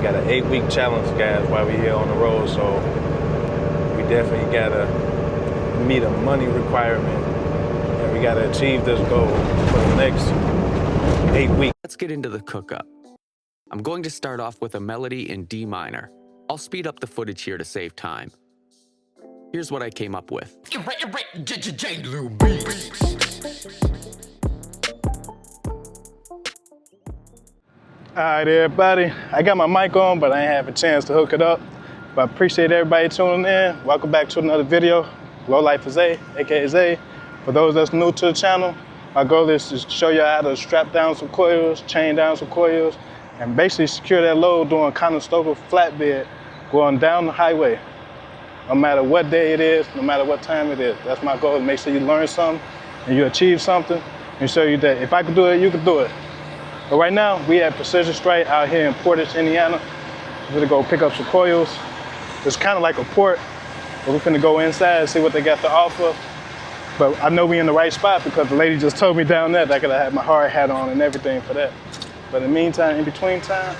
We got an 8-week challenge, guys, while we're here on the road, so we definitely gotta meet a money requirement, and we gotta achieve this goal for the next 8 weeks. Let's get into the cook-up. I'm going to start off with a melody in D minor. I'll speed up the footage here to save time. Here's what I came up with. All right, everybody. I got my mic on, but I ain't have a chance to hook it up. But I appreciate everybody tuning in. Welcome back to another video. Glo-Life is A, aka Zay. For those that's new to the channel, my goal is to show you how to strap down some coils, chain down some coils, and basically secure that load doing Conestoga flatbed going down the highway. No matter what day it is, no matter what time it is. That's my goal, to make sure you learn something and you achieve something and show you that if I can do it, you can do it. But right now, we at Precision Strike out here in Portage, Indiana. We're gonna go pick up some coils. It's kind of like a port, but we're gonna go inside and see what they got to offer. But I know we in the right spot because the lady just told me down there that I gotta have my hard hat on and everything for that. But in the meantime, in between time,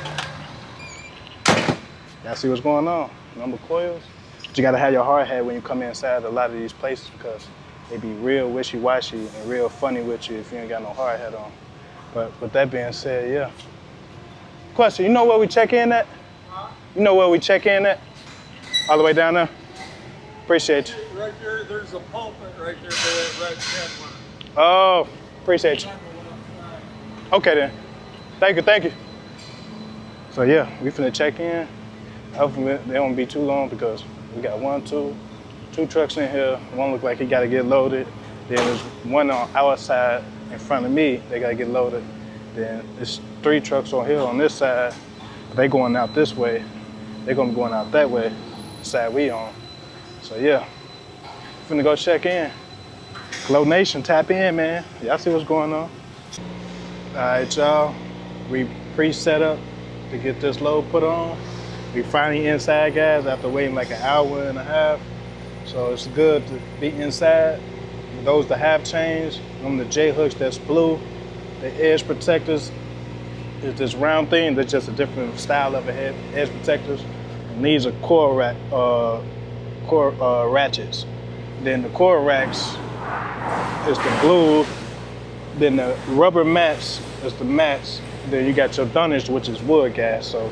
y'all see what's going on. Number coils. But you gotta have your hard hat when you come inside a lot of these places because they be real wishy-washy and real funny with you if you ain't got no hard hat on. But with that being said, yeah. Question, you know where we check in at? Huh? You know where we check in at? All the way down there? Appreciate you. Right there, there's a pulpit right there for that red tent one. Oh, appreciate you. Okay then. Thank you. So yeah, we finna check in. Hopefully they won't be too long because we got two trucks in here. One look like he gotta get loaded. Then there's one on our side in front of me, they gotta get loaded. Then there's 3 trucks on here on this side. They going out this way. They're gonna be going out that way, the side we on. So yeah, finna go check in. Glo Nation, tap in, man. Y'all see what's going on? All right, y'all. We pre-set up to get this load put on. We finally inside, guys, after waiting like an hour and a half. So it's good to be inside. Those that have changed, them the J-hooks that's blue, the edge protectors is this round thing that's just a different style of edge protectors. And these are core ratchets. Then the core racks is the blue. Then the rubber mats is the mats. Then you got your dunnage, which is wood gas. So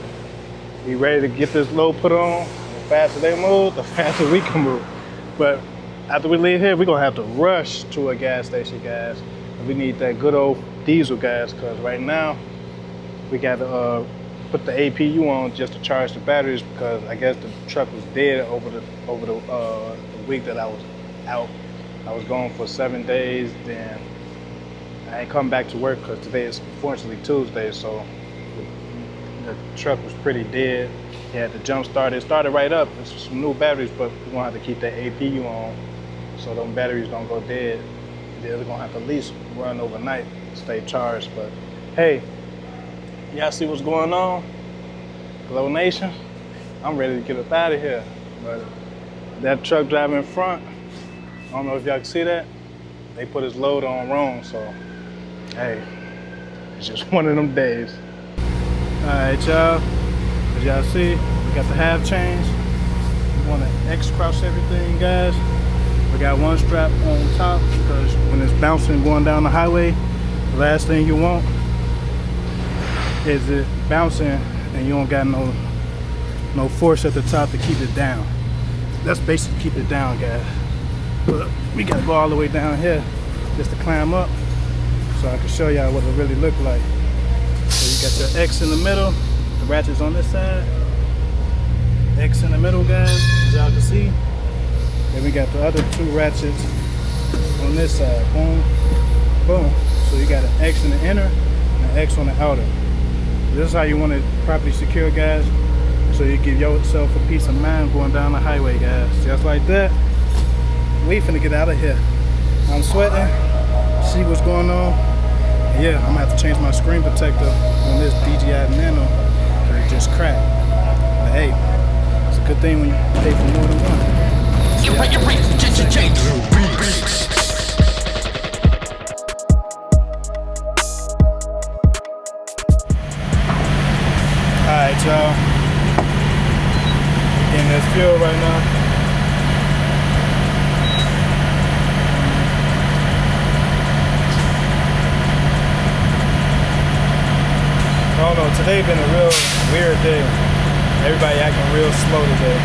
we ready to get this load put on. The faster they move, the faster we can move. But after we leave here, we're gonna have to rush to a gas station, guys. And we need that good old diesel gas, because right now, we gotta put the APU on just to charge the batteries, because I guess the truck was dead over the week that I was out. I was gone for 7 days, then I ain't come back to work because today is unfortunately Tuesday, so the truck was pretty dead. He had to jump start. It started right up. It's some new batteries, but we're gonna have to keep that APU on so them batteries don't go dead. They're gonna have to at least run overnight, stay charged. But hey, y'all see what's going on? Glo Nation, I'm ready to get up out of here. But that truck driving in front, I don't know if y'all can see that. They put his load on wrong, so hey, it's just one of them days. All right, y'all, as y'all see, we got the half chains. We wanna X cross everything, guys. We got one strap on top because when it's bouncing going down the highway, the last thing you want is it bouncing and you don't got no force at the top to keep it down. That's basically keep it down, guys. But we gotta go all the way down here just to climb up so I can show y'all what it really look like. So you got your X in the middle, the ratchets on this side, X in the middle, guys, as y'all can see. Then we got the other 2 ratchets on this side, boom, boom. So you got an X in the inner and an X on the outer. This is how you want it properly secure, guys, so you give yourself a peace of mind going down the highway, guys. Just like that, we finna get out of here. I'm sweating, see what's going on. And yeah, I'm gonna have to change my screen protector on this DJI Nano because it just cracked. But hey, it's a good thing when you pay for more than one. Alright, y'all. this fuel right now. I don't know, today been a real weird day. Everybody acting real slow today.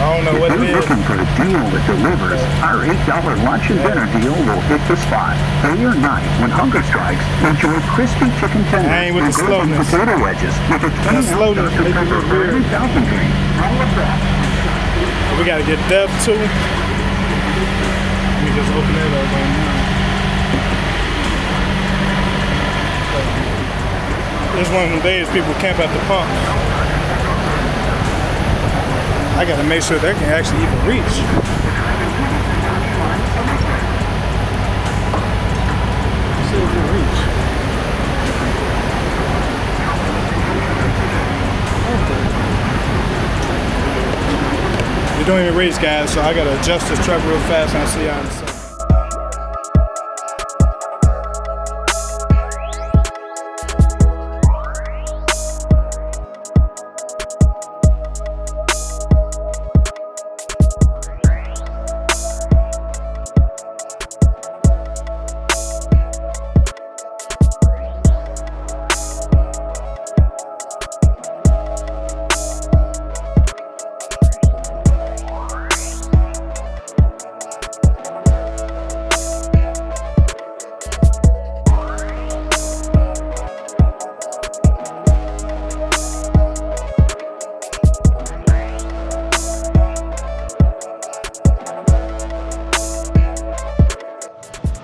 I don't know what it is. If you're looking for a deal that delivers, our $8 lunch and dinner deal will hit the spot. Day or night, when hunger strikes, enjoy crispy chicken tenders I ain't with and the golden slowness. potato wedges with a That slowness making me weird. fountain drink. All of that. We gotta get Dev too. Let me just open it up right now. It's one of them days people camp at the pump. I gotta make sure they can actually even reach. See if they reach. You're doing a race, guys, so I gotta adjust this truck real fast and I'll see y'all in a second.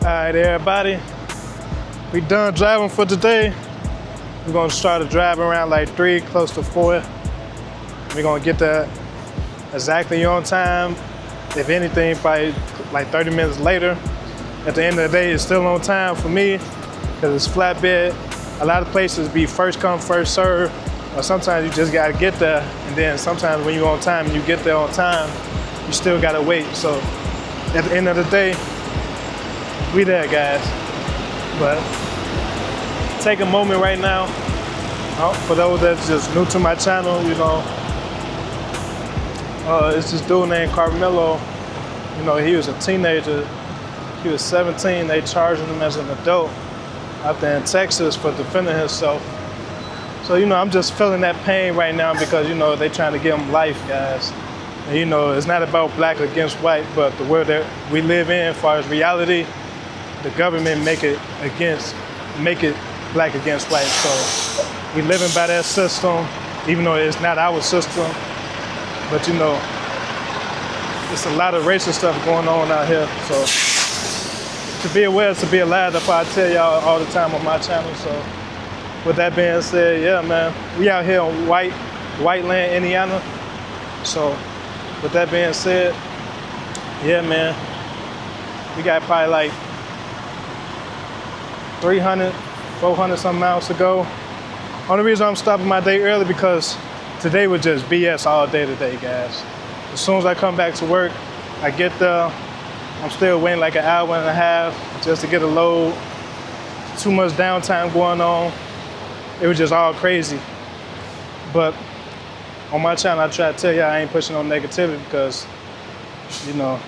Alright everybody, we done driving for today. We're gonna start to drive around like 3, close to 4. We're gonna get there exactly on time. If anything, probably like 30 minutes later. At the end of the day, it's still on time for me because it's flatbed. A lot of places be first come, first serve, or sometimes you just gotta get there, and then sometimes when you're on time and you get there on time, you still gotta wait. So at the end of the day, we there, guys. But take a moment right now. For those that's just new to my channel, you know, it's this dude named Carmelo. You know, he was a teenager. He was 17. They charged him as an adult out there in Texas for defending himself. So, you know, I'm just feeling that pain right now because, you know, they trying to give him life, guys. And, you know, it's not about black against white, but the world that we live in, as far as reality, the government make it black against white. So we living by that system, even though it's not our system. But you know, it's a lot of racist stuff going on out here. So to be aware is to be alive. That's why I tell y'all all the time on my channel. So with that being said, yeah, man, we out here on white land, Indiana. So with that being said, yeah, man, we got probably like 300, 400 some miles to go. Only reason I'm stopping my day early because today was just BS all day today, guys. As soon as I come back to work, I get there, I'm still waiting like an hour and a half just to get a load. Too much downtime going on. It was just all crazy. But on my channel, I try to tell you I ain't pushing on negativity because, you know,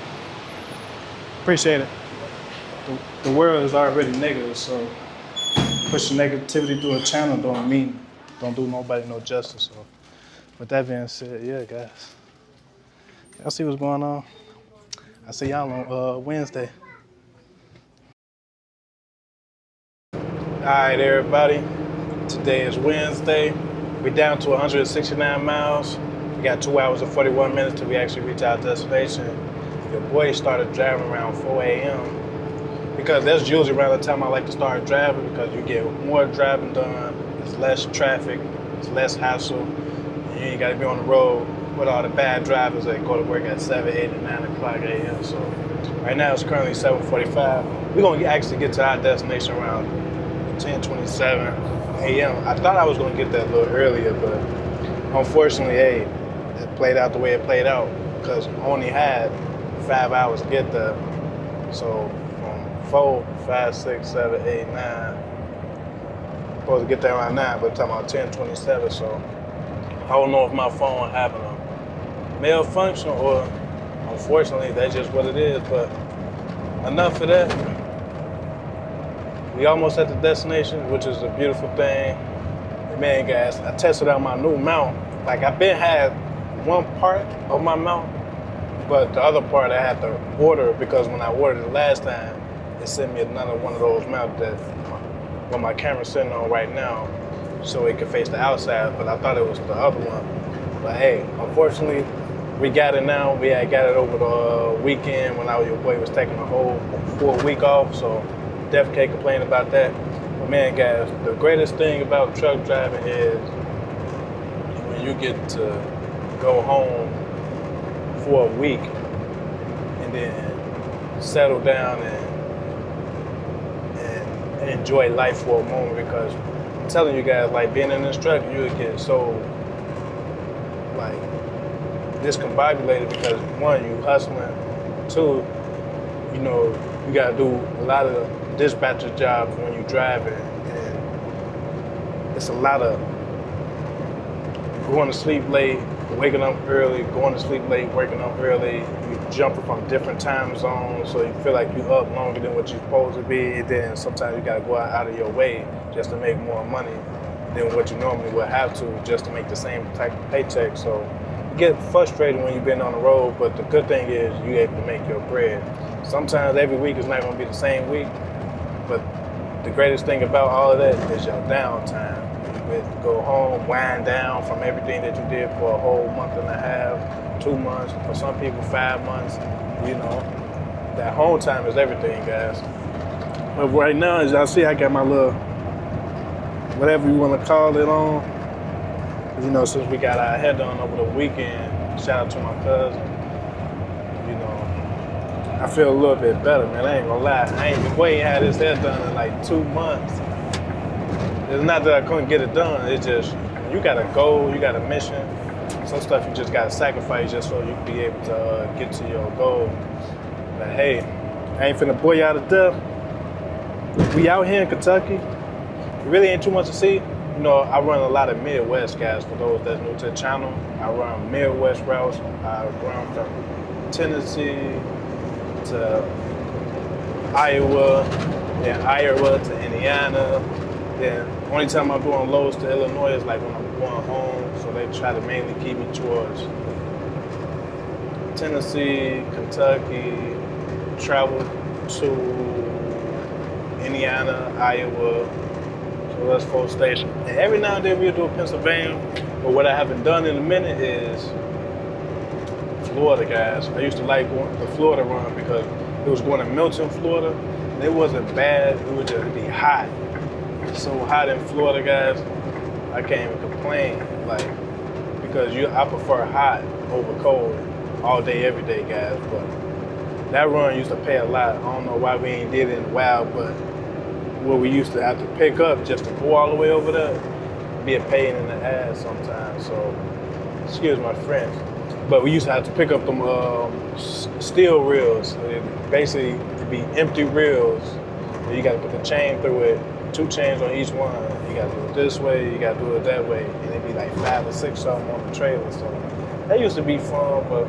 appreciate it. The world is already negative, so pushing negativity through a channel don't do nobody no justice. So with that being said, yeah, guys, y'all see what's going on? I see y'all on Wednesday. All right, everybody, today is Wednesday. We're down to 169 miles. We got 2 hours and 41 minutes till we actually reach our destination. Your boy started driving around 4 a.m. because that's usually around the time I like to start driving because you get more driving done, it's less traffic, it's less hassle, and you ain't gotta be on the road with all the bad drivers that go to work at 7, 8, and 9 o'clock a.m. So right now it's currently 7:45. We're gonna actually get to our destination around 10:27 a.m. I thought I was gonna get there a little earlier, but unfortunately, hey, it played out the way it played out because I only had 5 hours to get there. So 4, 5, 6, 7, 8, 9. Supposed to get there around 9, but I'm talking about 10:27. So I don't know if my phone having malfunction, or unfortunately, that's just what it is. But enough of that. We almost at the destination, which is a beautiful thing. And man, guys, I tested out my new mount. Like, I've been had one part of my mount, but the other part I had to order because when I ordered it last time, it sent me another one of those mounts that what my camera's sitting on right now, so it could face the outside, but I thought it was the other one. But hey, unfortunately, we got it now. We had got it over the weekend when your boy was taking a whole full week off, so definitely can't complain about that. But man, guys, the greatest thing about truck driving is when you get to go home for a week and then settle down and enjoy life for a moment, because I'm telling you guys, like, being in this truck, you would get so like discombobulated because one, you hustling, two, you know, you gotta do a lot of dispatcher jobs when you driving, and it's a lot of going to sleep late, waking up early, going to sleep late, waking up early. You jumping from different time zones, so you feel like you up longer than what you're supposed to be. And then sometimes you gotta go out of your way just to make more money than what you normally would have to, just to make the same type of paycheck. So you get frustrated when you've been on the road, but the good thing is you're able to make your bread. Sometimes every week is not gonna be the same week, but the greatest thing about all of that is your downtime. You get to go home, wind down from everything that you did for a whole month and a half, 2 months, for some people 5 months. You know, that home time is everything, guys. But right now, as y'all see, I got my little, whatever you want to call it on. You know, since we got our hair done over the weekend, shout out to my cousin. You know, I feel a little bit better, man. I ain't gonna lie. Boy ain't had his hair done in like 2 months. It's not that I couldn't get it done. It's just, you got a goal, you got a mission. Some stuff you just gotta sacrifice just so you can be able to get to your goal. But hey, I ain't finna bore you out of death. We out here in Kentucky. It really ain't too much to see. You know, I run a lot of Midwest, guys, for those that's new to the channel. I run Midwest routes. I run from Tennessee to Iowa, then Iowa to Indiana. Then only time I'm doing loads to Illinois is like when I'm going home. So they try to mainly keep me towards Tennessee, Kentucky, travel to Indiana, Iowa. So that's 4 stations. And every now and then we'll do Pennsylvania. But what I haven't done in a minute is Florida, guys. I used to like going to the Florida run because it was going to Milton, Florida. And it wasn't bad, it would just be hot. It's so hot in Florida, guys. I can't even complain. Like, because I prefer hot over cold all day, every day, guys. But that run used to pay a lot. I don't know why we ain't did it in a while, but what we used to have to pick up just to go all the way over there, be a pain in the ass sometimes. So, excuse my French. But we used to have to pick up them steel reels. Basically, it'd be empty reels. You got to put the chain through it, 2 chains on each one. You got to do it this way, you got to do it that way. And it'd be like 5 or 6 of them on the trailer. So that used to be fun, but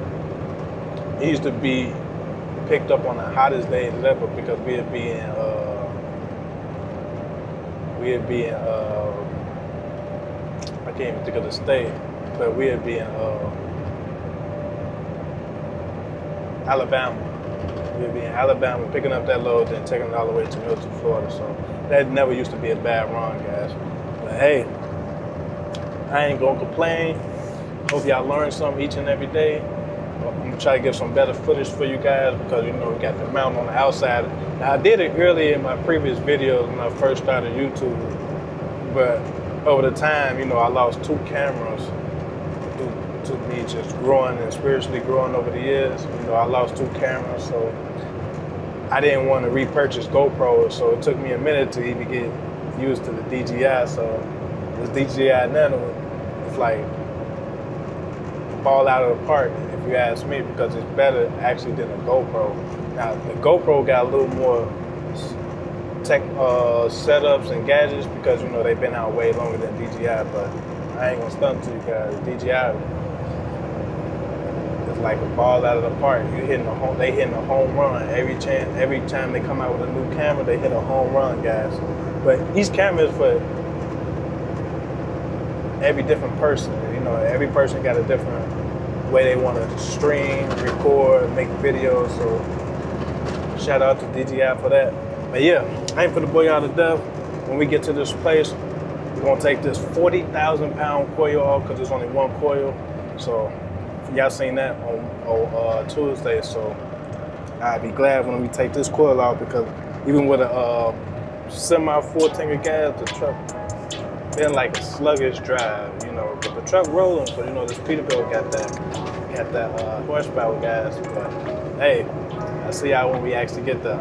it used to be picked up on the hottest days ever because we'd be in I can't even think of the state, but we'd be in Alabama. We'd be in Alabama picking up that load and taking it all the way to Milton, Florida. So that never used to be a bad run, guys. But hey, I ain't gonna complain. Hope y'all learn something each and every day. I'm gonna try to get some better footage for you guys because, you know, we got the mount on the outside. Now, I did it earlier in my previous videos when I first started YouTube, but over the time, you know, I lost 2 cameras due to me just growing and spiritually growing over the years. You know, I lost 2 cameras, so I didn't want to repurchase GoPros, so it took me a minute to even get used to the DJI. So this DJI Nano is like ball out of the park, if you ask me, because it's better actually than a GoPro. Now, the GoPro got a little more tech setups and gadgets because, you know, they've been out way longer than DJI, but I ain't gonna stunt to you guys. DJI it's like a ball out of the park. They hitting a home run every time they come out with a new camera. They hit a home run, guys. But each camera is for every different person. You know, every person got a different way they want to stream, record, make videos. So shout out to DJI for that. But yeah, I ain't finna bore y'all to death. When we get to this place, we're gonna take this 40,000 pound coil off because there's only one coil. So y'all seen that on Tuesday. So I'd be glad when we take this coil out because even with a semi full tank of gas, the truck been like a sluggish drive, you know. But the truck rolling, so you know this Peterbilt got that horsepower, guys. But hey, I'll see y'all when we actually get there.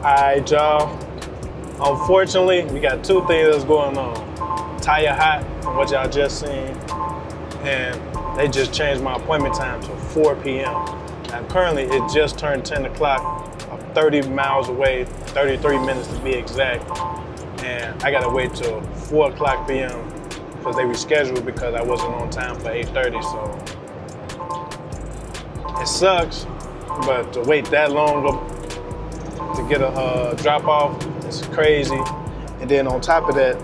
All right, y'all. Unfortunately, we got two things that's going on. Tire hot from what y'all just seen, and they just changed my appointment time to 4 p.m. Now currently it just turned 10 o'clock. I'm 30 miles away, 33 minutes to be exact, and I gotta wait till 4 o'clock p.m. because they rescheduled because I wasn't on time for 8:30. So it sucks, but to wait that long to get a drop off, it's crazy. And then on top of that,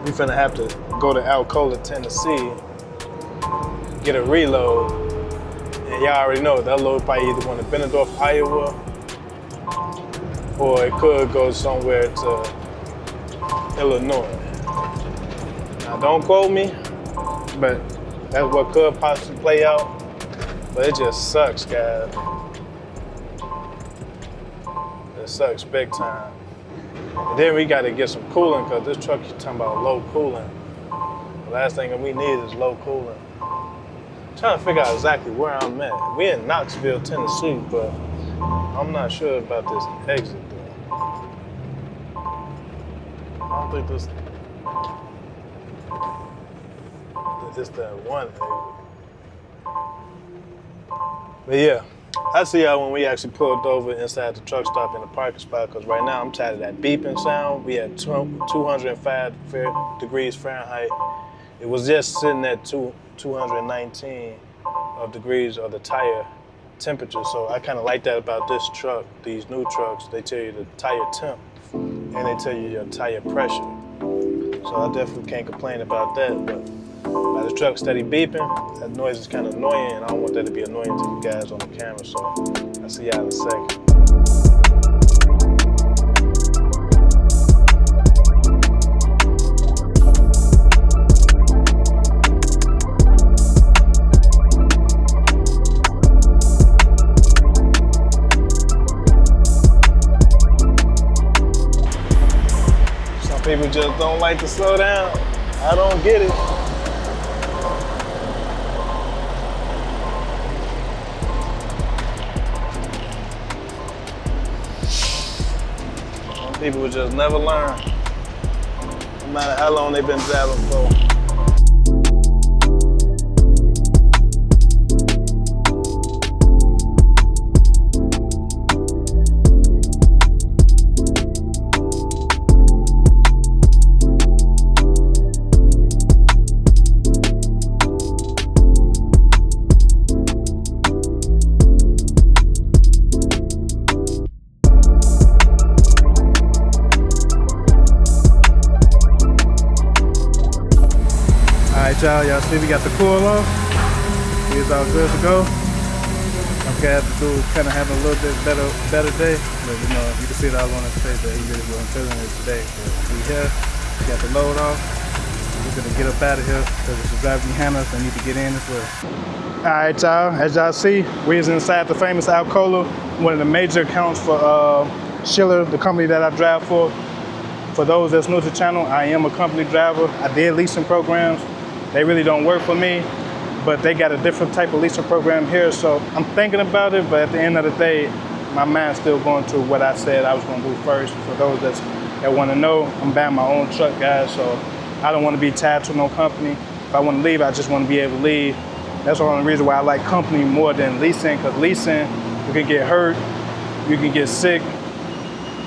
we finna have to go to Alcola, Tennessee, get a reload. And y'all already know that load probably either going to Benedorf, Iowa, or it could go somewhere to Illinois. Now don't quote me, but that's what could possibly play out. But it just sucks, guys. It sucks big time. And then we got to get some cooling because this truck is talking about low cooling. The last thing that we need is low cooling. I'm trying to figure out exactly where I'm at. We're in Knoxville, Tennessee, but I'm not sure about this exit though. I don't think this is that one exit. But yeah. I see y'all when we actually pulled over inside the truck stop in the parking spot because right now I'm tired of that beeping sound. We had 205 degrees Fahrenheit. It was just sitting at 219 degrees of the tire temperature. So I kind of like that about this truck, these new trucks. They tell you the tire temp and they tell you your tire pressure. So I definitely can't complain about that. But by the truck steady beeping, that noise is kind of annoying, and I don't want that to be annoying to you guys on the camera, so I'll see y'all in a second. Some people just don't like to slow down. I don't get it. People would just never learn, no matter how long they've been driving for. Y'all see we got the coil off. It's all good to go. I'm glad to do kind of having a little bit better day, but you know you can see it all on his face that he really wasn't feeling it today. But we here, we got the load off. We're gonna get up out of here because there's a driver behind us that need to get in as well. All right, y'all. As y'all see, we is inside the famous Alcola, one of the major accounts for Schiller, the company that I drive for. For those that's new to the channel, I am a company driver. I did leasing programs. They really don't work for me, but they got a different type of leasing program here, so I'm thinking about it, but at the end of the day, my mind's still going to what I said I was going to do first. For those that want to know, I'm buying my own truck, guys, so I don't want to be tied to no company. If I want to leave, I just want to be able to leave. That's the only reason why I like company more than leasing, because leasing, you can get hurt, you can get sick.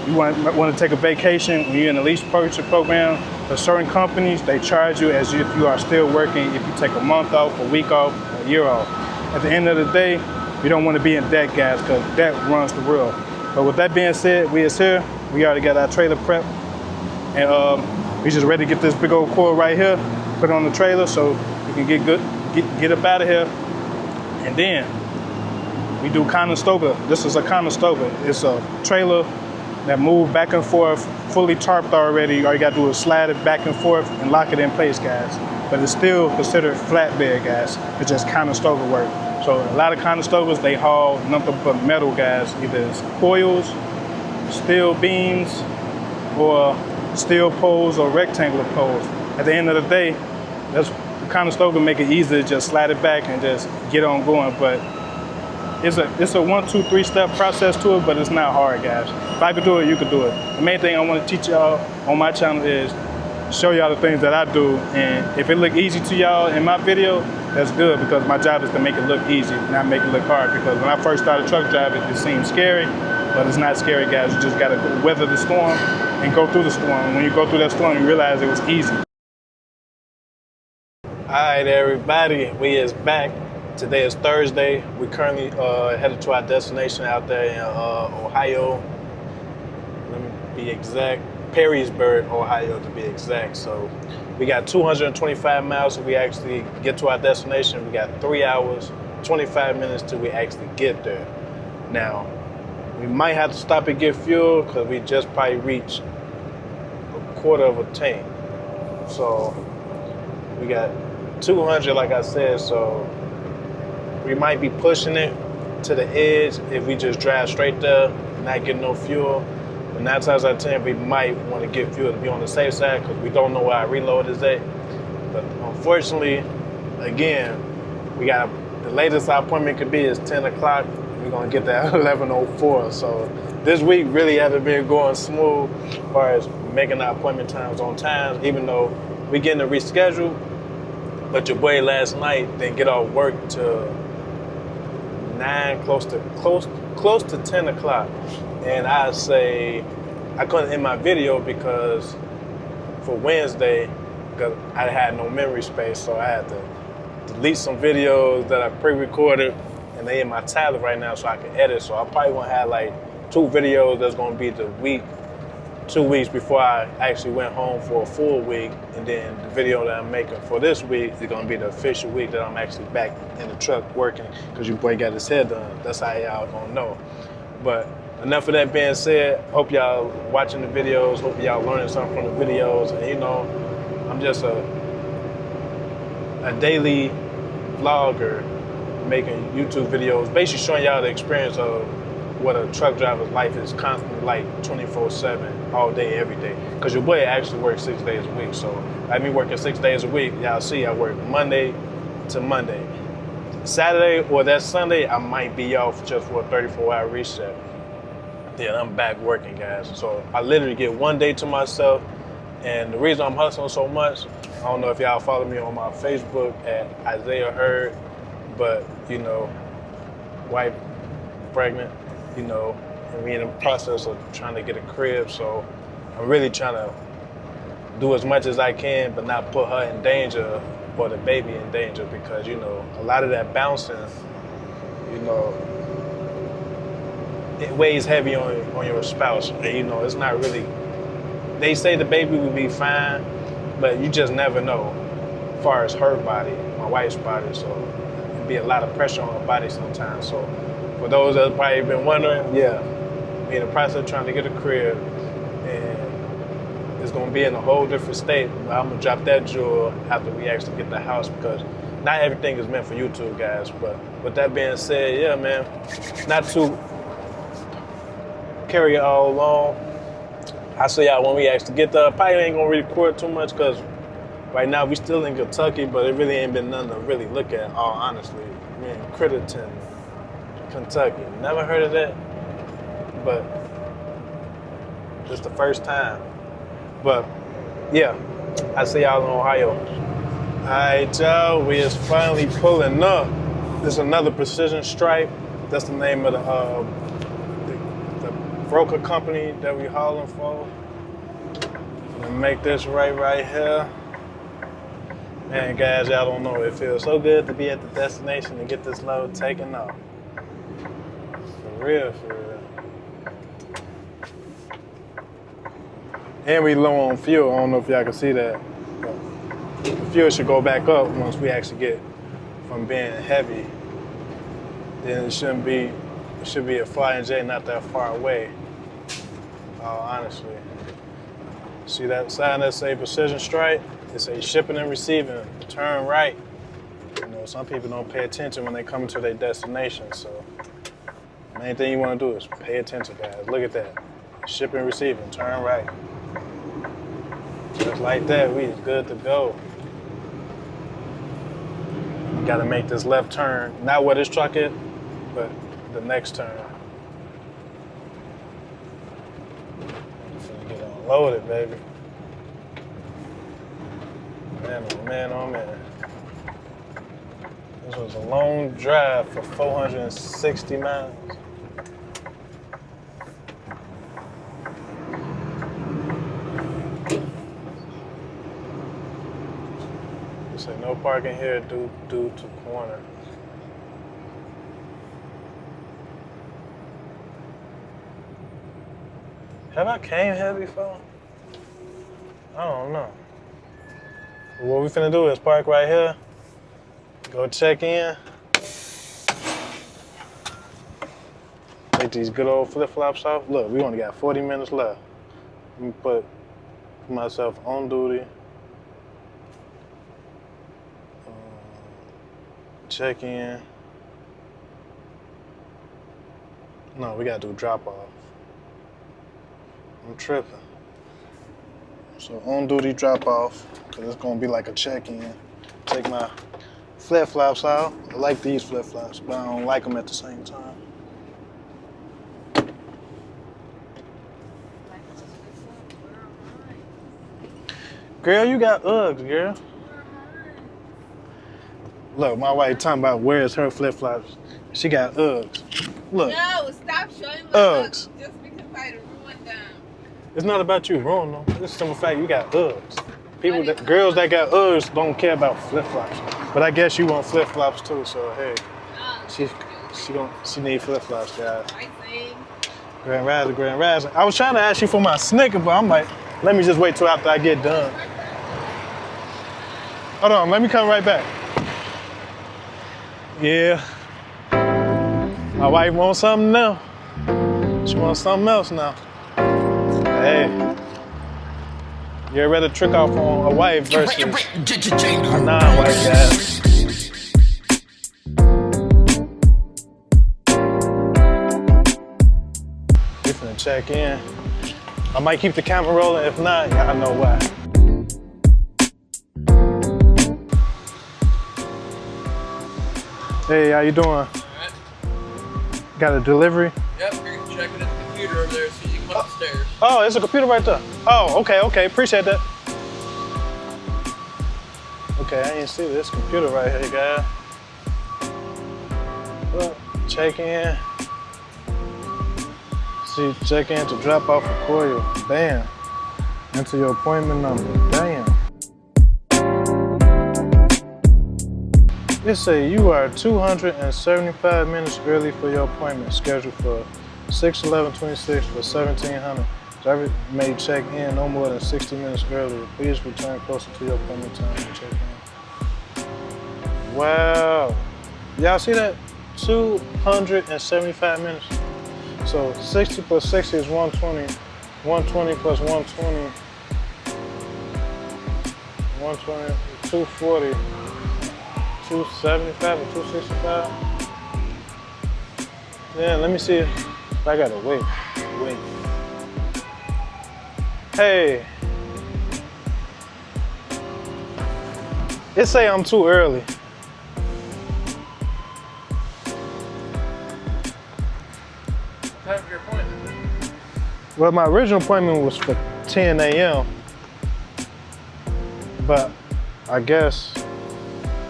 You want to take a vacation when you're in a lease purchase program. For certain companies, they charge you as if you are still working if you take a month off, a week off, a year off. At the end of the day, you don't want to be in debt, guys, because debt runs the world. But with that being said, we is here. We already got our trailer prep, and we just ready to get this big old coil right here, put it on the trailer so we can get up out of here. And then we do Conestoga. This is a Conestoga. It's a trailer that moves back and forth, fully tarped already. All you gotta do is slide it back and forth and lock it in place, guys. But it's still considered flatbed, guys. It's just Conestoga work. So a lot of Conestogas, they haul nothing but metal, guys. Either it's coils, steel beams, or steel poles or rectangular poles. At the end of the day, that's Conestoga make it easy to just slide it back and just get on going. But it's a 1, 2, 3 step process to it, but it's not hard, guys. If I could do it, you could do it. The main thing I want to teach y'all on my channel is show y'all the things that I do, and if it look easy to y'all in my video, that's good, because my job is to make it look easy, not make it look hard. Because when I first started truck driving, it seemed scary, but it's not scary, guys. You just gotta weather the storm and go through the storm. And when you go through that storm, you realize it was easy. All right, everybody, we is back. Today is Thursday. We currently headed to our destination out there in Ohio. Let me be exact. Perrysburg, Ohio, to be exact. So we got 225 miles till we actually get to our destination. We got 3 hours, 25 minutes till we actually get there. Now, we might have to stop and get fuel because we just probably reached a quarter of a tank. So we got 200, like I said, so we might be pushing it to the edge if we just drive straight there, not get no fuel. But 9 times out of 10, we might want to get fuel to be on the safe side because we don't know where our reload is at. But unfortunately, again, we got the latest our appointment could be is 10 o'clock. We're gonna get that at 11:04. So this week really hasn't been going smooth as far as making our appointment times on time, even though we getting to reschedule. But your boy last night didn't get off work till 9, close to 10 o'clock. And I say I couldn't end my video because for Wednesday, because I had no memory space, so I had to delete some videos that I pre-recorded, and they in my tablet right now so I can edit. So I probably won't have like 2 videos that's gonna be the week, 2 weeks before I actually went home for a full week. And then the video that I'm making for this week is gonna be the official week that I'm actually back in the truck working, because your boy got his head done. That's how y'all gonna know. But enough of that being said, hope y'all watching the videos, hope y'all learning something from the videos. And you know, I'm just a daily vlogger making YouTube videos, basically showing y'all the experience of what a truck driver's life is constantly like 24/7, all day, every day. Because your boy actually works 6 days a week. So I mean working 6 days a week, y'all see I work Monday to Monday. Saturday or that Sunday, I might be off just for a 34-hour reset. Then I'm back working, guys. So I literally get 1 day to myself. And the reason I'm hustling so much, I don't know if y'all follow me on my Facebook at Isaiah Hurd, but you know, wife pregnant, you know, and we in the process of trying to get a crib. So I'm really trying to do as much as I can, but not put her in danger or the baby in danger, because you know, a lot of that bouncing, you know, it weighs heavy on your spouse. And you know, it's not really, they say the baby will be fine, but you just never know as far as her body, my wife's body. So it'd be a lot of pressure on her body sometimes. So for those that probably been wondering, yeah, we in the process of trying to get a crib, and it's gonna be in a whole different state. But I'm gonna drop that jewel after we actually get the house, because not everything is meant for YouTube, guys. But with that being said, yeah, man, not to carry it all along, I see y'all when we actually get there. Probably ain't gonna record too much because right now we still in Kentucky, but it really ain't been nothing to really look at, all honestly. We're in Critterton, Kentucky. Never heard of that? but it's the first time. But yeah, I see y'all in Ohio. All right, y'all, we is finally pulling up. This is another precision stripe. That's the name of the broker company that we hauling for. And make this right here. Man, guys, y'all don't know. It feels so good to be at the destination and get this load taken off. For real, for real. And we low on fuel. I don't know if y'all can see that. But the fuel should go back up once we actually get from being heavy. Then it should be a flying J not that far away. Honestly. See that sign that say precision strike? It says shipping and receiving, turn right. You know, some people don't pay attention when they come to their destination, so the main thing you want to do is pay attention, guys. Look at that. Shipping and receiving, turn right. Just like that, we is good to go. You gotta make this left turn, not where this truck is, but the next turn. Finna get unloaded, baby. Man, oh man, oh man. This was a long drive for 460 miles. They say no parking here due to corner. Have I came here before? I don't know. What we finna do is park right here, go check in, take these good old flip-flops off. Look, we only got 40 minutes left. Let me put myself on duty. Check in. No, we gotta do drop off. I'm tripping. So on duty drop off, cause it's gonna be like a check-in. Take my flip-flops out. I like these flip-flops, but I don't like them at the same time. Girl, you got Uggs, girl. Look, my wife talking about where's her flip-flops. She got Uggs. Look. No, stop showing my Uggs. just because I ruined them. It's not about you ruining them. It's the simple fact you got Uggs. Girls that got Uggs don't care about flip-flops. But I guess you want flip-flops too, so hey. She need flip-flops, guys. I think. Grand Rising. I was trying to ask you for my Snicker, but I'm like, let me just wait till after I get done. Hold on, let me come right back. Yeah. My wife wants something now. She wants something else now. Hey. You'd rather trick off on a wife versus a non-wife guy. We finna check in. I might keep the camera rolling. If not, y'all know why. Hey, how you doing? All right. Got a delivery? Yep, you're gonna check it at the computer over there so you can come upstairs. Oh, there's a computer right there. Oh, okay, appreciate that. Okay, I didn't see this computer right here, guys. Look, check in. See, check in to drop off a Coil. Damn. Enter your appointment number. Damn. It say you are 275 minutes early for your appointment, scheduled for 6/11/26 for 1700. Driver may check in no more than 60 minutes earlier. Please return closer to your appointment time and check in. Wow. Y'all see that? 275 minutes. So 60 plus 60 is 120. 120 plus 120. 120, 240. 275 or 265. Yeah, let me see if I gotta wait. Hey. It say I'm too early. Time of your appointment. Well, my original appointment was for 10 a.m. But I guess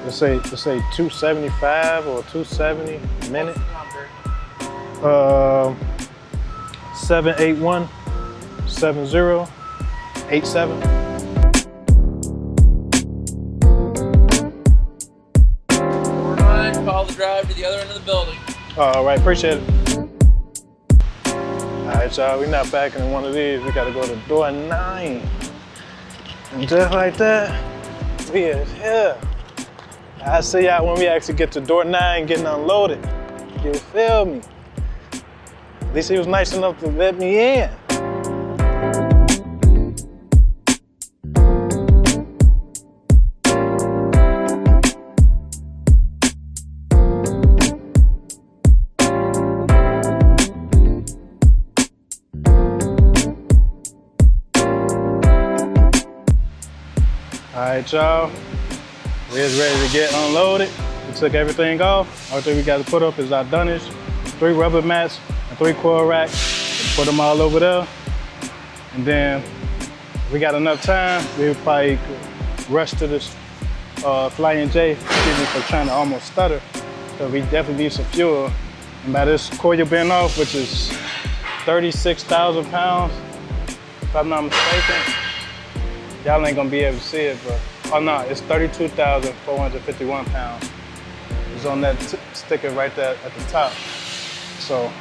let's say 275 or 270 a minute. Number. 781 7087. Door 9, follow the drive to the other end of the building. All right, appreciate it. All right, y'all, we're not backing in one of these. We gotta go to door 9. And just like that, we is here. I'll see y'all when we actually get to door 9 getting unloaded. You feel me? At least he was nice enough to let me in. All right, y'all. We're ready to get unloaded. We took everything off. All thing we got to put up is our dunnage, 3 rubber mats, and 3 coil racks. Put them all over there. And then we got enough time. We'll probably rush to this Flying J, excuse me for trying to almost stutter, because we definitely need some fuel. And by this coil being off, which is 36,000 pounds, if I'm not mistaken, y'all ain't gonna be able to see it, but, oh no, it's 32,451 pounds. It's on that sticker right there at the top. So,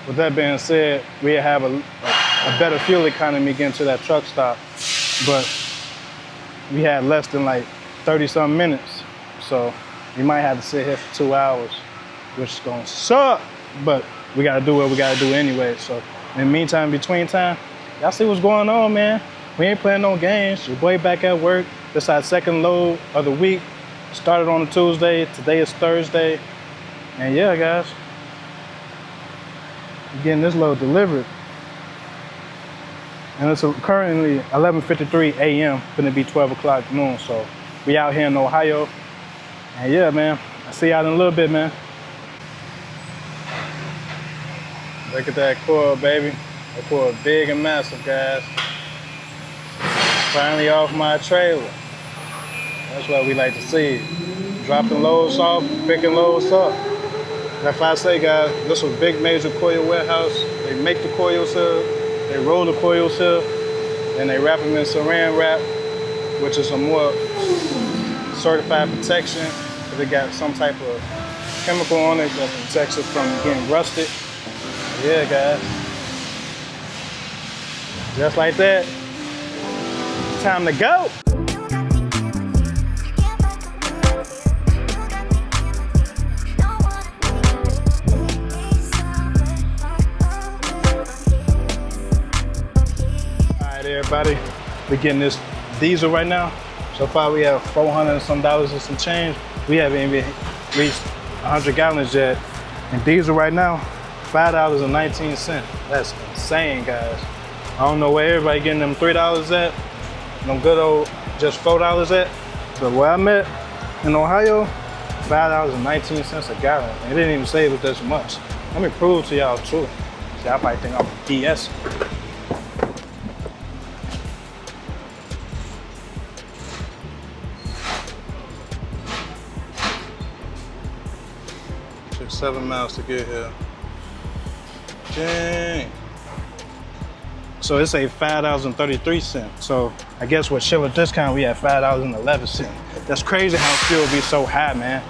with that being said, we have a better fuel economy getting to that truck stop, but we had less than like 30-some minutes. So, we might have to sit here for 2 hours, which is gonna suck, but we gotta do what we gotta do anyway. So, in the meantime, between time, y'all see what's going on, man. We ain't playing no games. Your boy back at work. This is our second load of the week. Started on a Tuesday. Today is Thursday. And yeah, guys, we're getting this load delivered. And it's currently 11:53 a.m. Gonna be 12 o'clock noon. So we out here in Ohio. And yeah, man, I'll see y'all in a little bit, man. Look at that coil, baby. That coil big and massive, guys. Finally off my trailer. That's what we like to see. Dropping loads off, picking loads up. That's why I say, guys, this was a big major coil warehouse. They make the coils here, they roll the coils here, and they wrap them in saran wrap, which is a more certified protection. They got some type of chemical on it that protects it from getting rusted. Yeah, guys. Just like that. Time to go. All right, everybody, we're getting this diesel right now. So far we have $400 and some and some change. We haven't even reached 100 gallons yet. And diesel right now, $5.19. That's insane, guys. I don't know where everybody getting them $3 at. Them good old just $4 at. But where I'm at in Ohio, $5.19 a gallon. They didn't even say it was this much. Let me prove to y'all too. See, I probably think I'm BS. Took 7 miles to get here. Dang. So it's a $5.33. So I guess with Schiller discount, we have $5.11. That's crazy how fuel be so high, man.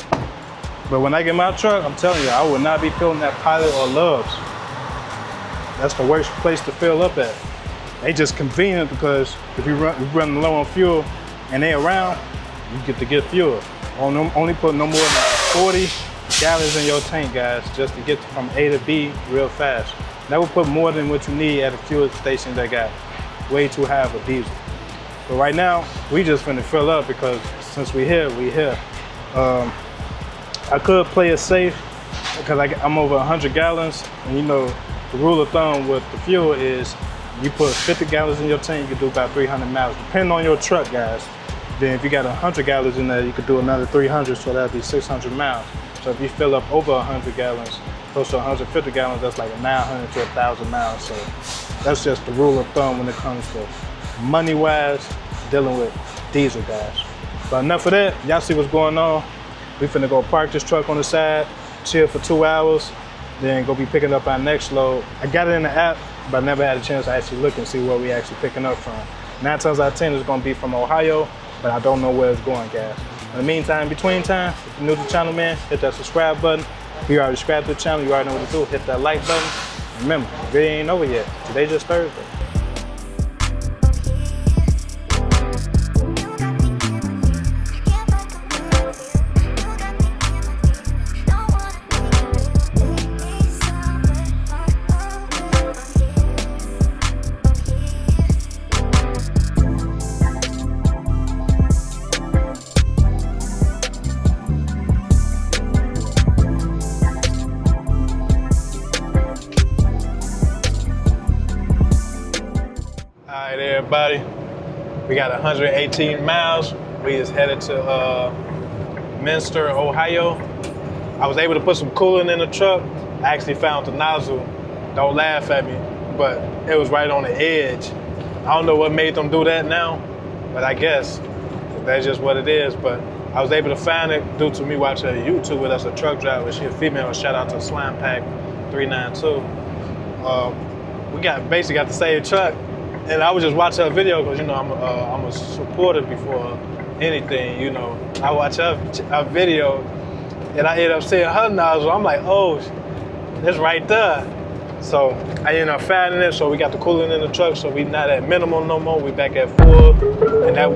But when I get my truck, I'm telling you, I would not be filling that Pilot or Loves. That's the worst place to fill up at. They just convenient because if you run low on fuel and they around, you get to get fuel. Only put no more than 40 gallons in your tank, guys, just to get from A to B real fast. That would put more than what you need at a fuel station that got way too high of a diesel. But right now, we just finna fill up because since we here. I could play it safe because I'm over 100 gallons. And you know, the rule of thumb with the fuel is you put 50 gallons in your tank, you can do about 300 miles, depending on your truck, guys. Then if you got 100 gallons in there, you could do another 300, so that'd be 600 miles. So if you fill up over 100 gallons, close to 150 gallons, that's like 900 to 1,000 miles. So that's just the rule of thumb when it comes to money-wise, dealing with diesel gas. But enough of that, y'all see what's going on. We finna go park this truck on the side, chill for 2 hours, then go be picking up our next load. I got it in the app, but I never had a chance to actually look and see where we actually picking up from. 9 times out of 10, it's gonna be from Ohio, but I don't know where it's going, guys. In the meantime, between time, if you're new to the channel, man, hit that subscribe button. If you already subscribed to the channel, you already know what to do. Hit that like button. Remember, the video ain't over yet. Today's just Thursday. All right, everybody. We got 118 miles. We is headed to Minster, Ohio. I was able to put some coolant in the truck. I actually found the nozzle. Don't laugh at me, but it was right on the edge. I don't know what made them do that now, but I guess that's just what it is. But I was able to find it due to me watching a YouTube with us, a truck driver. She a female. Shout out to Slime Pack 392. We basically got the same truck. And I was just watching her video because, you know, I'm a supporter before anything, you know. I watch her video and I end up seeing her nozzle. I'm like, oh, it's right there. So I ended up finding it. So we got the coolant in the truck. So we not at minimum no more. We back at full. And the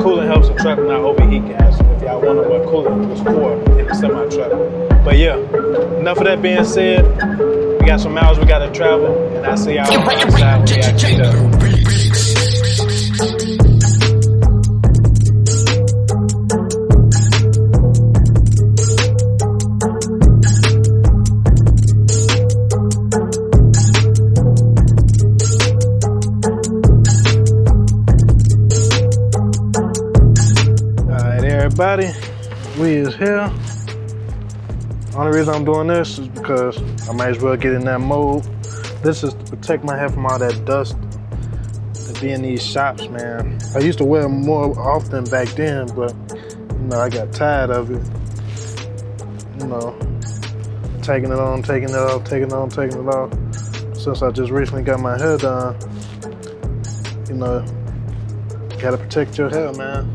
coolant helps the truck not overheat, guys. If y'all wonder what coolant was for in the semi truck. But yeah, enough of that being said. We got some miles we got to travel. And I see y'all on the outside when we actually done. Everybody, we is here. Only reason I'm doing this is because I might as well get in that mode. This is to protect my hair from all that dust that be in these shops, man. I used to wear them more often back then, but you know, I got tired of it. You know, taking it on, taking it off, taking it on, taking it off. Since I just recently got my hair done, you know, gotta protect your hair, man.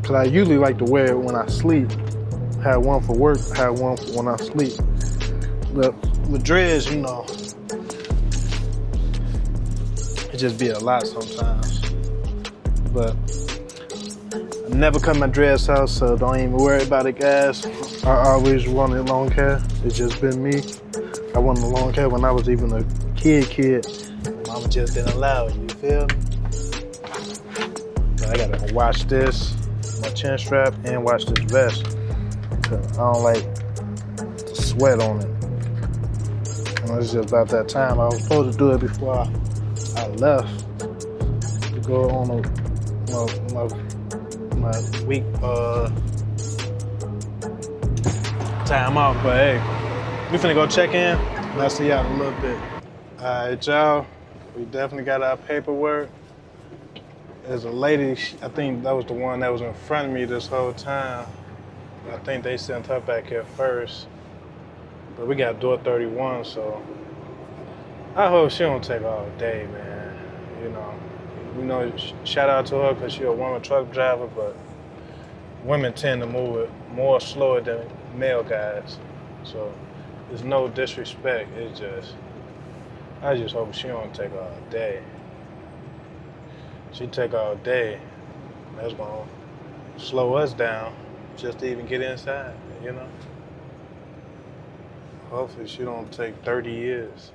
Cause I usually like to wear it when I sleep. Have one for work, have one for when I sleep. But with dreads, you know, it just be a lot sometimes. But I never cut my dreads out, so don't even worry about it, guys. I always wanted long hair. It's just been me. I wanted long hair when I was even a kid. Mama just didn't allow it, you feel me? So I gotta wash this, my chin strap, and wash this vest. Cause I don't like to sweat on it. And it's just about that time. I was supposed to do it before I left to go on my week time off. But hey, we finna go check in, and I'll see y'all in a little bit. All right, y'all. We definitely got our paperwork. There's a lady, I think that was the one that was in front of me this whole time. I think they sent her back here first. But we got door 31, so I hope she don't take all day, man. You know, shout out to her because she's a woman truck driver, but women tend to move it more slower than male guys. So there's no disrespect, it's just, I just hope she don't take all day. She take all day, that's gonna slow us down just to even get inside, you know? Hopefully she don't take 30 years.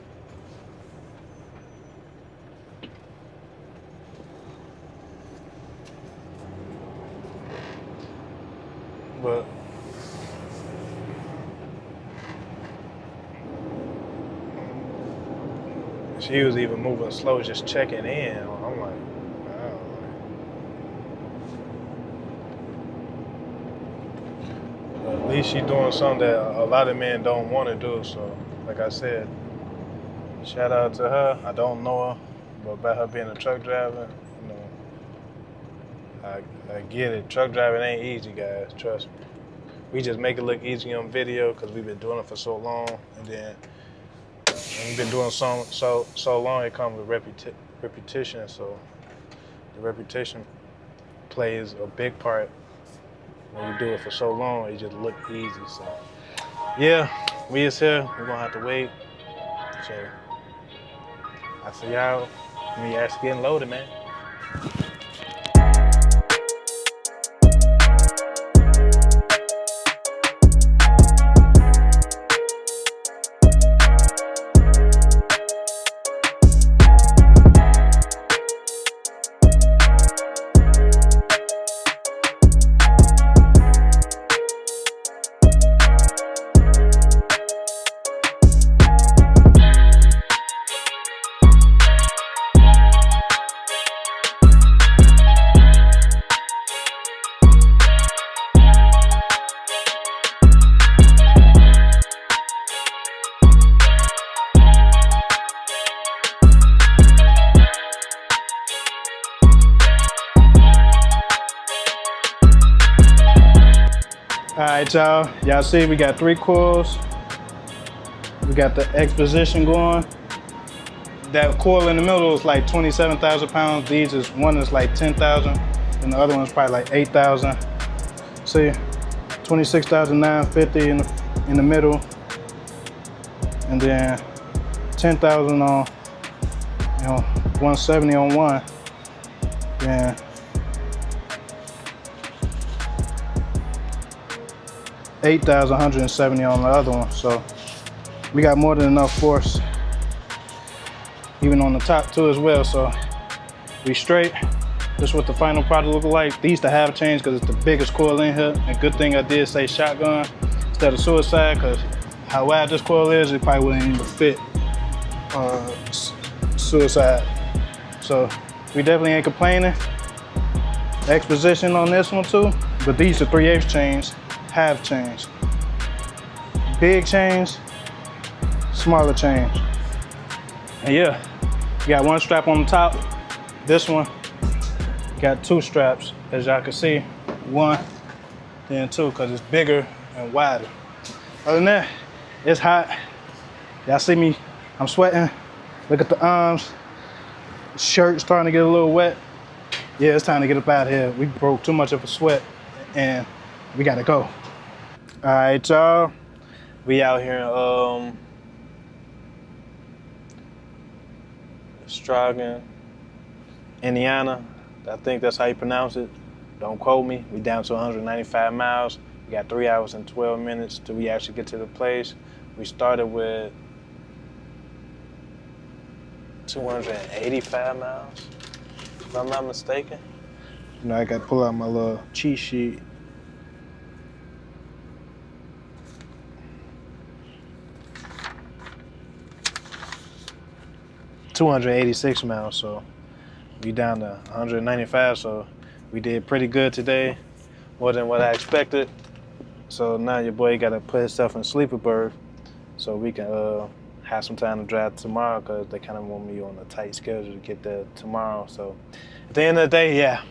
But she was even moving slow, just checking in. I'm like, at least she's doing something that a lot of men don't want to do. So, like I said, shout out to her. I don't know her, but about her being a truck driver, you know, I get it. Truck driving ain't easy, guys. Trust me. We just make it look easy on video because we've been doing it for so long, and then when we've been doing so long, it comes with repetition. So the repetition plays a big part. When you do it for so long, it just look easy. So yeah, we is here. We're gonna have to wait. So I see y'all when you actually getting loaded, man. All right, y'all. Y'all see we got 3 coils. We got the exposition going. That coil in the middle is like 27,000 pounds. These is one is like 10,000, and the other one's probably like 8,000. See, 26,950 in the middle, and then 10,000 on, 170 on one. Then 8,170 on the other one. So we got more than enough force, even on the top too as well. So we straight. This is what the final product look like. These to have changed because it's the biggest coil in here. And good thing I did say shotgun instead of suicide, because how wide this coil is, it probably wouldn't even fit suicide. So we definitely ain't complaining. Exposition on this one too, but these are 3/8 chains, half chains. Big chains, smaller chains. And yeah, you got 1 strap on the top. This one got 2 straps, as y'all can see. 1, then 2, because it's bigger and wider. Other than that, it's hot. Y'all see me, I'm sweating. Look at the arms. The shirt's starting to get a little wet. Yeah, it's time to get up out of here. We broke too much of a sweat and we gotta go. All right, y'all. We out here in Stragan, Indiana. I think that's how you pronounce it. Don't quote me. We down to 195 miles. We got 3 hours and 12 minutes till we actually get to the place. We started with 285 miles, if I'm not mistaken. You know, I got to pull out my little cheat sheet. $286 miles, so we down to 195, so we did pretty good today, more than what I expected. So now your boy got to put himself in sleeper berth so we can have some time to drive tomorrow, because they kind of want me on a tight schedule to get there tomorrow. So at the end of the day, yeah,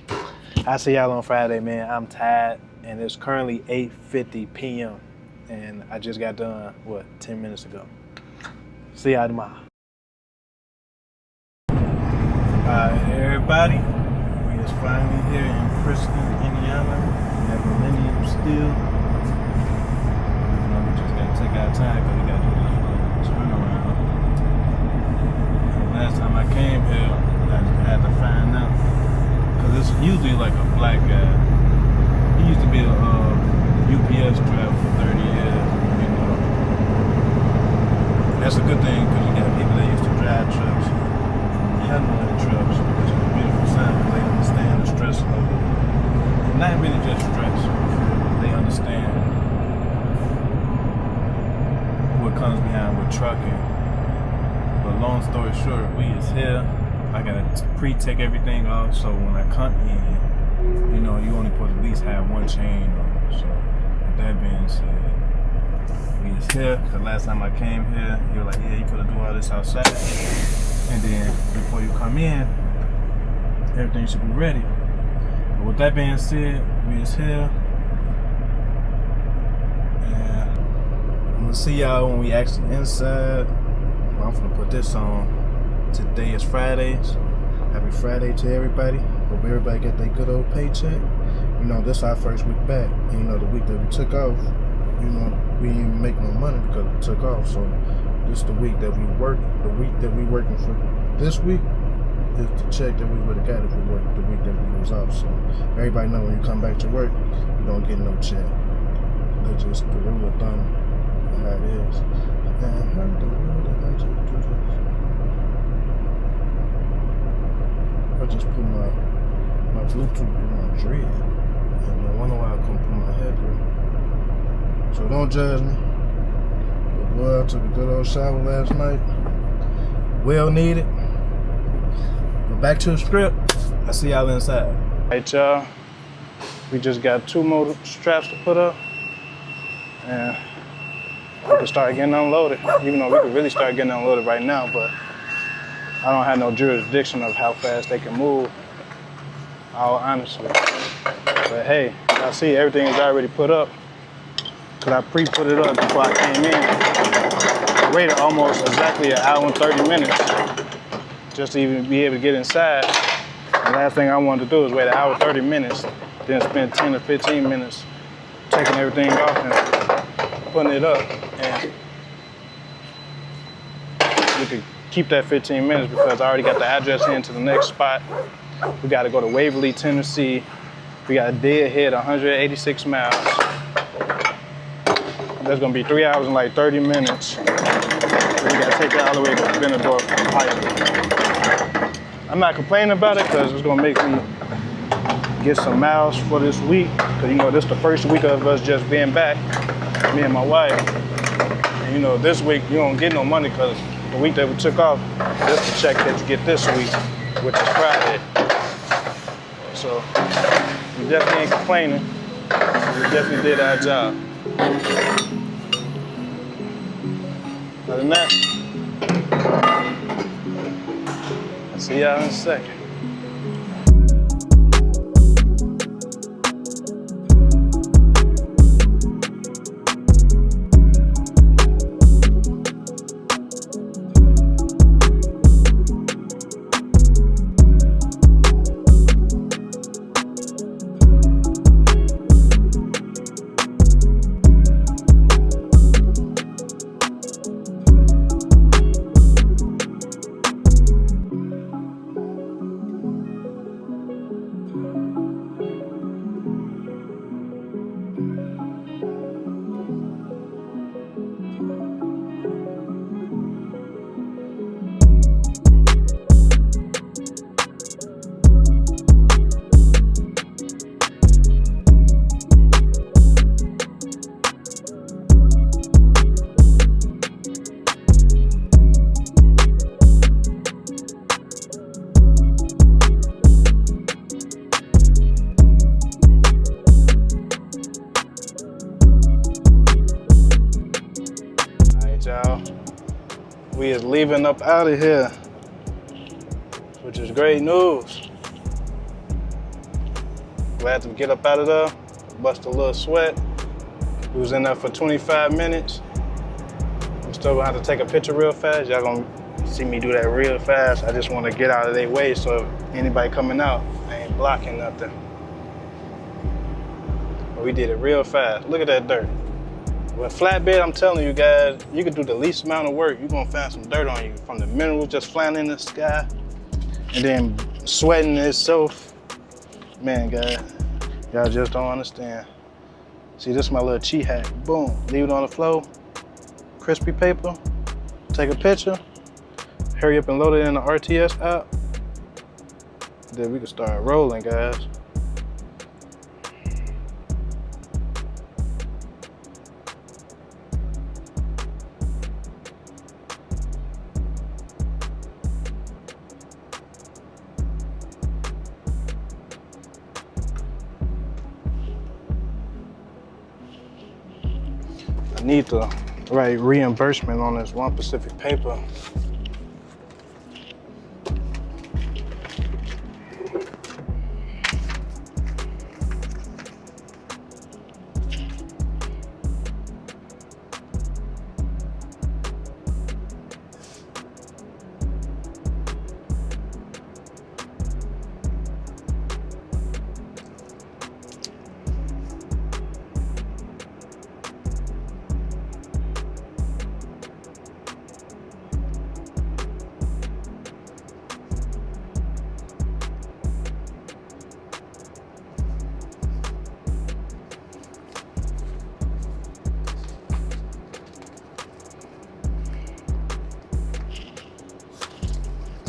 I'll see y'all on Friday, man. I'm tired, and it's currently 8:50 p.m. and I just got done, 10 minutes ago. See y'all tomorrow. Everybody, we is finally here in Princeton, Indiana, at Millennium Steel. We just gotta take our time because we gotta do this turnaround. Last time I came here, I had to find out, because it's usually like a black guy. He used to be a UPS driver for 30 years, you know. And that's a good thing, because you got people that used to drive trucks, handling trucks, which is a beautiful sign, because they understand the stress level. And not really just stress, they understand what comes behind with trucking. But long story short, we is here. I gotta pre-take everything off, so when I come in, you know, you only put at least have 1 chain on. So with that being said, we is here. Cause last time I came here, you were like, yeah, you could do all this outside. And then before you come in, everything should be ready. But with that being said, we is here. And I'm gonna see y'all when we actually inside. I'm gonna put this on. Today is Friday, so happy Friday to everybody. Hope everybody got their good old paycheck. You know, this our first week back. And you know, the week that we took off, you know, we didn't even make no money because we took off. So this is the week that we work. The week that we working for this week is the check that we would have got if we worked the week that we was off. So everybody know when you come back to work, you don't get no check. That's just the rule of thumb of how it is. And how the world did I just do this? I just put my Bluetooth through my dread. And no wonder why I couldn't put my head through. So don't judge me. But boy, I took a good old shower last night. Well needed. But back to the script. I see y'all inside. Alright, y'all. We just got 2 more straps to put up. And we can start getting unloaded. Even though we could really start getting unloaded right now, but I don't have no jurisdiction of how fast they can move, all honestly. But hey, I see everything is already put up. Cause I pre-put it up before I came in. I waited almost exactly an hour and 30 minutes just to even be able to get inside. The last thing I wanted to do is wait an hour and 30 minutes, then spend 10 or 15 minutes taking everything off and putting it up. And we could keep that 15 minutes because I already got the address in to the next spot. We got to go to Waverly, Tennessee. We got a deadhead 186 miles. That's gonna be 3 hours and like 30 minutes. So we gotta take it all the way to Benadorm from Coil. I'm not complaining about it because it's gonna make me get some miles for this week. Cause you know, this is the first week of us just being back, me and my wife. And you know, this week you don't get no money because the week that we took off, this is the check that you get this week, which is Friday. So we definitely ain't complaining. We definitely did our job. Other than that, I'll see y'all in a second. Y'all, we is leaving up out of here, which is great news. Glad to get up out of there, bust a little sweat. We was in there for 25 minutes. I'm still gonna have to take a picture real fast. Y'all gonna see me do that real fast. I just wanna get out of their way so if anybody coming out, I ain't blocking nothing. But we did it real fast. Look at that dirt. With flatbed, I'm telling you guys, you can do the least amount of work. You're gonna find some dirt on you from the minerals just flying in the sky and then sweating itself. Man, guys, y'all just don't understand. See, this is my little cheat hack. Boom, leave it on the floor, crispy paper, take a picture, hurry up and load it in the RTS app. Then we can start rolling, guys. need the right reimbursement on this one specific paper.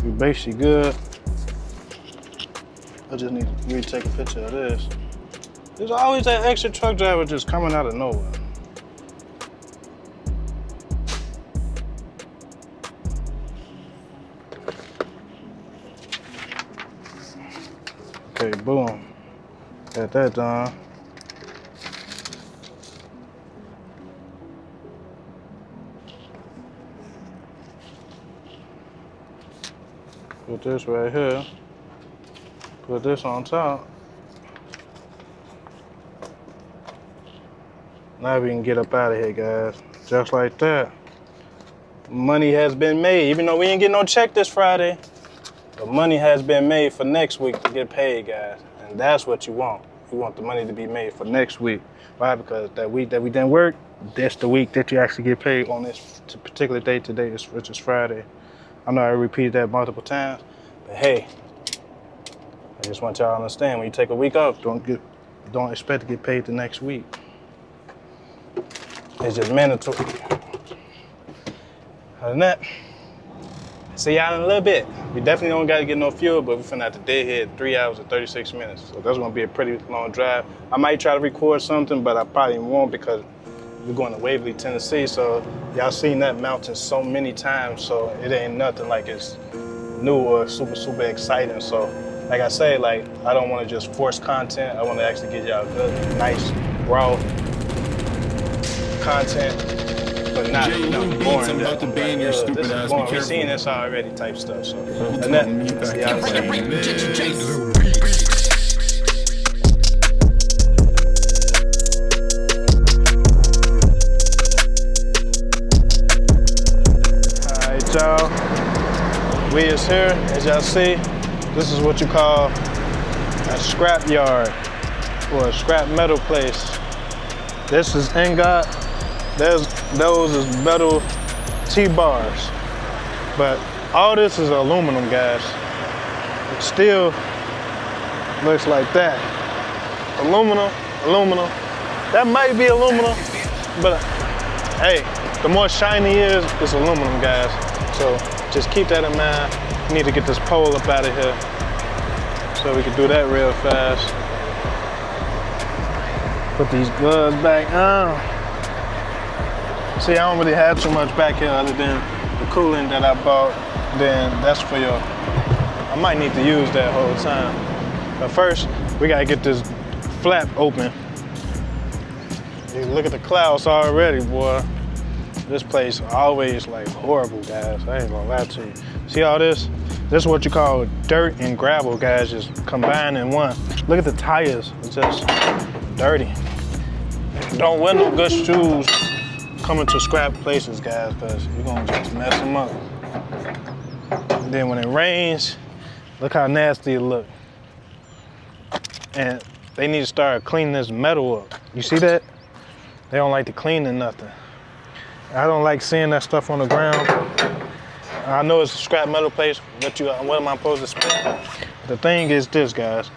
We basically good. I just need to retake a picture of this. There's always that extra truck driver just coming out of nowhere. Okay, boom. Got that done. Put this right here. Put this on top. Now we can get up out of here, guys. Just like that. Money has been made. Even though we ain't getting no check this Friday, but money has been made for next week to get paid, guys. And that's what you want. You want the money to be made for next week. Why? Because that week that we didn't work, that's the week that you actually get paid on this particular day today, which is Friday. I know I repeated that multiple times, but hey, I just want y'all to understand, when you take a week off, don't expect to get paid the next week. It's just mandatory. Other than that, see y'all in a little bit. We definitely don't gotta get no fuel, but we're finna have to dead here 3 hours and 36 minutes. So that's gonna be a pretty long drive. I might try to record something, but I probably won't because we're going to Waverly, Tennessee. So y'all seen that mountain so many times, so it ain't nothing like it's new or super, super exciting. So like I say, like, I don't wanna just force content. I wanna actually get y'all good, nice, raw content, but not boring. I'm about to ban your stupid this is ass. boring. We've seen this already type stuff. So and that, see y'all soon. Alright, y'all. We is here, as y'all see. This is what you call a scrap yard or a scrap metal place. This is ingot. Those is metal T-bars. But all this is aluminum, guys. It still looks like that. Aluminum, aluminum. That might be aluminum, but hey, the more shiny it is, it's aluminum, guys. So just keep that in mind. We need to get this pole up out of here so we can do that real fast. Put these gloves back on. See, I don't really have too much back here other than the coolant that I bought. Then that's for your, I might need to use that whole time. But first, we gotta get this flap open. You look at the clouds already, boy. This place always like horrible, guys. I ain't gonna lie to you. See all this? This is what you call dirt and gravel, guys, just combined in one. Look at the tires, it's just dirty. Don't wear no good shoes coming to scrap places, guys, because you're gonna just mess them up. And then when it rains, look how nasty it look. And they need to start cleaning this metal up. You see that? They don't like to clean or nothing. I don't like seeing that stuff on the ground. I know it's a scrap metal place, but what am I supposed to spend? The thing is this, guys.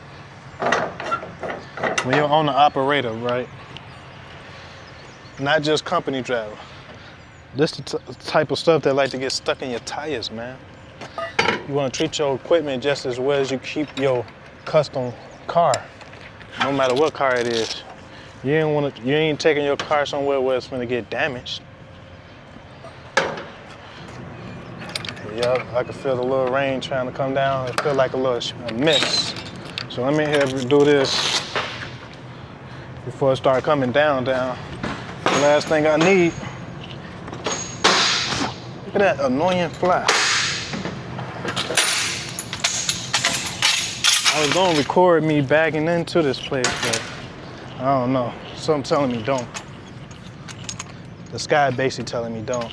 When you're on the operator, right? Not just company driver. This is the type of stuff that like to get stuck in your tires, man. You want to treat your equipment just as well as you keep your custom car, no matter what car it is. You ain't taking your car somewhere where it's gonna get damaged. Yep, I can feel the little rain trying to come down. It feels like a mist. So let me do this before it starts coming down. Last thing I need. Look at that annoying fly. I was gonna record me bagging into this place, but I don't know. Something telling me don't. The sky basically telling me don't.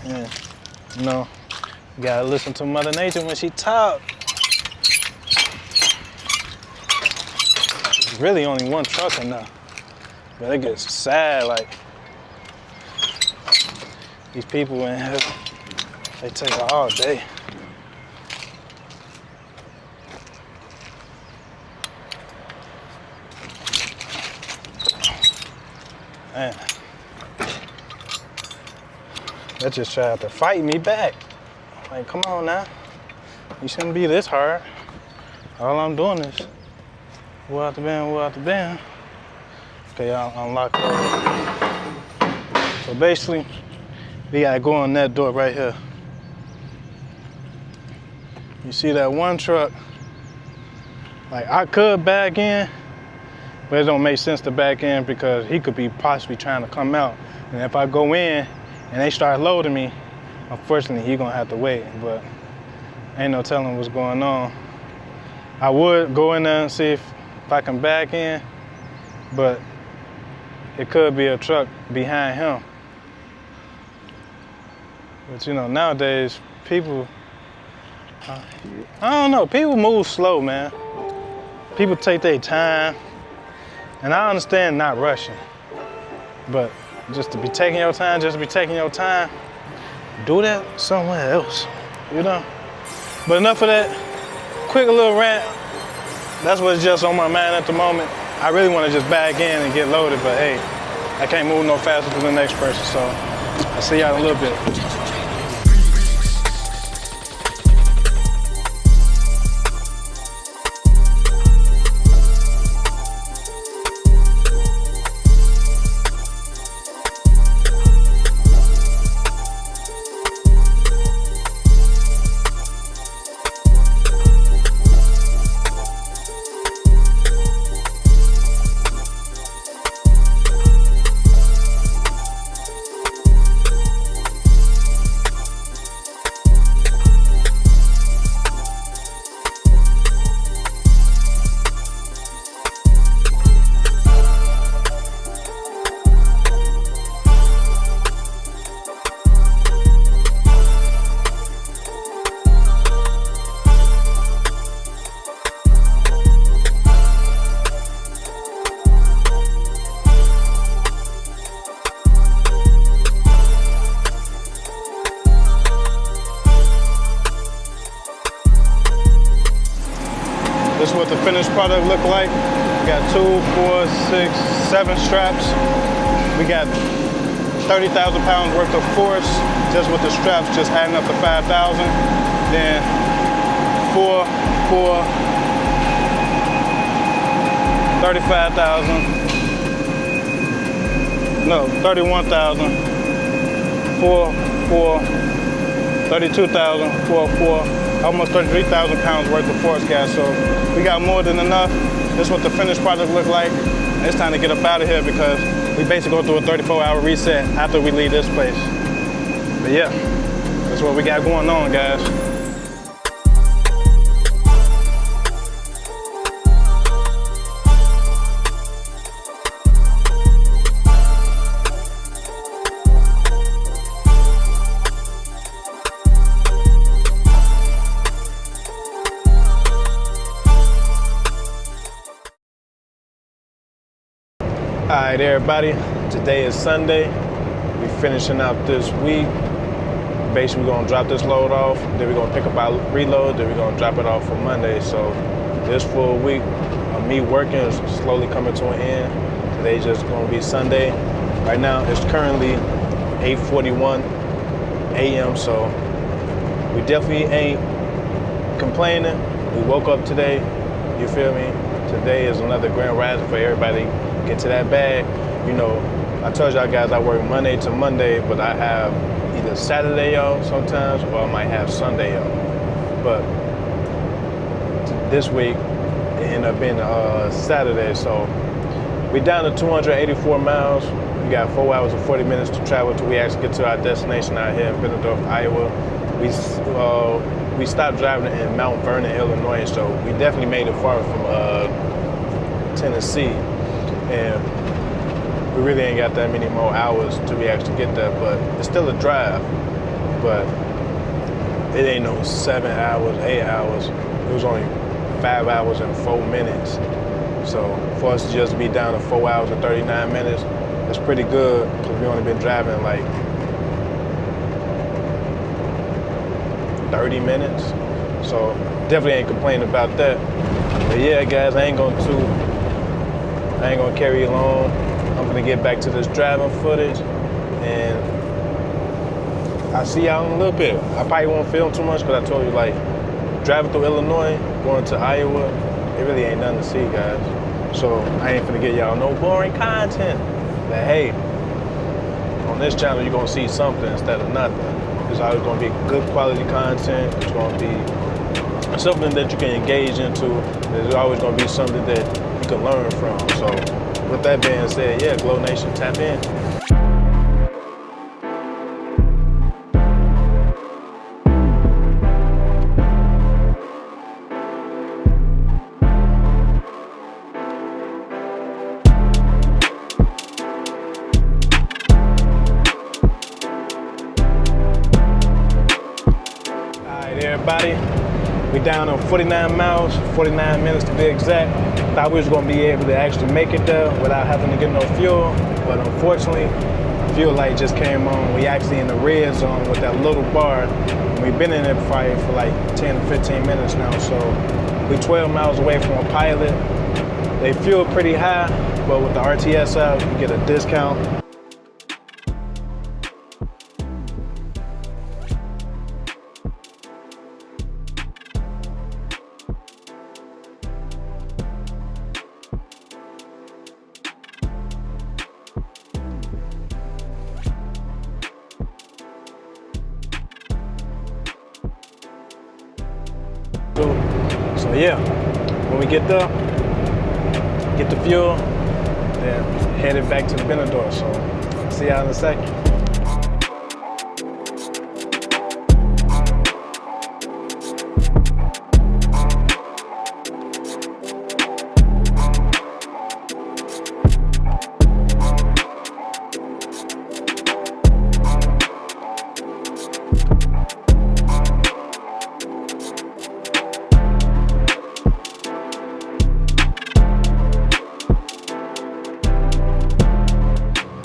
Yeah, you know, you gotta listen to Mother Nature when she talk. There's really only one truck enough. But it gets sad, like, these people in here, they take all day. Man, they just tried to fight me back. Like, come on now. You shouldn't be this hard. All I'm doing is go out the bin, go out the bin. Okay, I'll unlock it. So basically, we gotta go on that door right here. You see that one truck? Like, I could back in, but it don't make sense to back in because he could be possibly trying to come out. And if I go in and they start loading me, unfortunately, he gonna have to wait, but ain't no telling what's going on. I would go in there and see if I can back in, but it could be a truck behind him. But you know, nowadays, people, I don't know, people move slow, man. People take their time, and I understand not rushing, but just to be taking your time, do that somewhere else, you know? But enough of that, quick little rant. That's what's just on my mind at the moment. I really want to just bag in and get loaded, but hey, I can't move no faster than the next person, so I'll see y'all in a little bit. This is what the finished product look like. We got 2, 4, 6, 7 straps. We got 30,000 pounds worth of force just with the straps, just adding up to 5,000. Then 4, 35,000. No, 31,000. 4, 32,000. 4, almost 33,000 pounds worth of force gas. So we got more than enough. This is what the finished product look like. It's time to get up out of here because we basically go through a 34-hour reset after we leave this place. But yeah, that's what we got going on, guys. All right, everybody, today is Sunday. We're finishing out this week. Basically, we're gonna drop this load off, then we're gonna pick up our reload, then we're gonna drop it off for Monday. So this full week of me working is slowly coming to an end. Today's just gonna be Sunday. Right now, it's currently 8:41 a.m., so we definitely ain't complaining. We woke up today, you feel me? Today is another grand rising for everybody. Get to that bag. You know, I told y'all guys I work Monday to Monday, but I have either Saturday off sometimes or I might have Sunday off. But this week it ended up being Saturday, so We down to 284 miles. We got 4 hours and 40 minutes to travel till we actually get to our destination out here in Benedorf, Iowa. We stopped driving in Mount Vernon, Illinois, so we definitely made it far from Tennessee. And we really ain't got that many more hours till we actually get there, but it's still a drive. But it ain't no 7 hours, 8 hours. It was only 5 hours and 4 minutes. So for us to just be down to 4 hours and 39 minutes, that's pretty good, because we only been driving like 30 minutes. So definitely ain't complaining about that. But yeah, guys, I ain't gonna carry you long. I'm gonna get back to this driving footage, and I'll see y'all in a little bit. I probably won't film too much, because I told you, like, driving through Illinois, going to Iowa, it really ain't nothing to see, guys. So I ain't finna get y'all no boring content. But hey, on this channel, you're gonna see something instead of nothing. There's always gonna be good quality content. It's gonna be something that you can engage into. There's always gonna be something that you can learn from. So with that being said, yeah, Glo Nation, tap in. Everybody, we down on 49 miles, 49 minutes to be exact. Thought we was gonna be able to actually make it there without having to get no fuel, but unfortunately, fuel light just came on. We actually in the red zone with that little bar. And we've been in it fight for like 10 to 15 minutes now, so we 12 miles away from a pilot. They fuel pretty high, but with the RTS out, you get a discount. So yeah, when we get there, get the fuel, then headed back to the Benedorf. So see y'all in a second.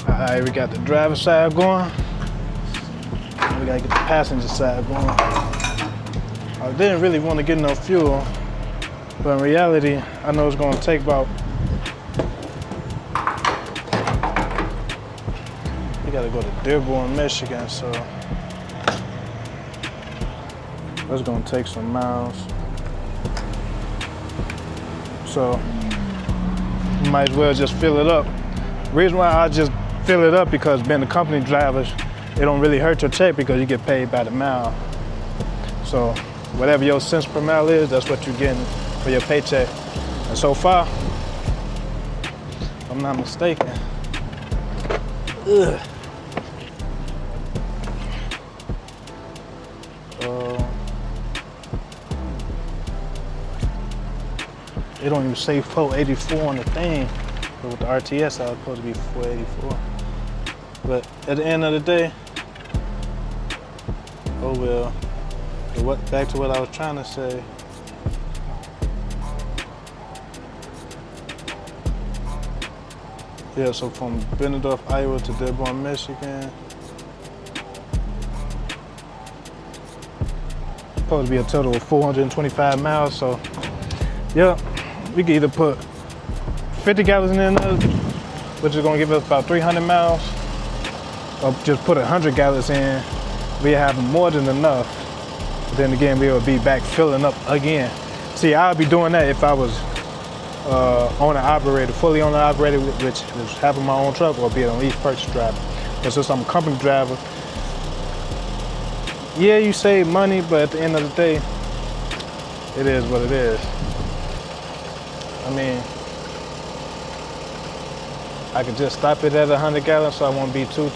Alright, we got the driver's side going. We gotta get the passenger side going. I didn't really want to get no fuel, but in reality, I know it's gonna take about, we gotta go to Dearborn, Michigan, so that's gonna take some miles. So you might as well just fill it up. The reason why I just fill it up, because being the company drivers, it don't really hurt your check because you get paid by the mile. So whatever your cents per mile is, that's what you're getting for your paycheck. And so far, if I'm not mistaken, it don't even say 484 on the thing, but with the RTS, I was supposed to be 484. But at the end of the day, oh well. But back to what I was trying to say. Yeah, so from Benedorf, Iowa to Dearborn, Michigan. Supposed to be a total of 425 miles, so yeah, we can either put 50 gallons in there, which is gonna give us about 300 miles, or just put 100 gallons in. We have more than enough. But then again, we will be back filling up again. See, I'll be doing that if I was owner-operator, fully owner-operator, which is having my own truck, or be an lease purchase driver. But since I'm a company driver, yeah, you save money, but at the end of the day, it is what it is. I mean, I could just stop it at 100 gallons so I won't be too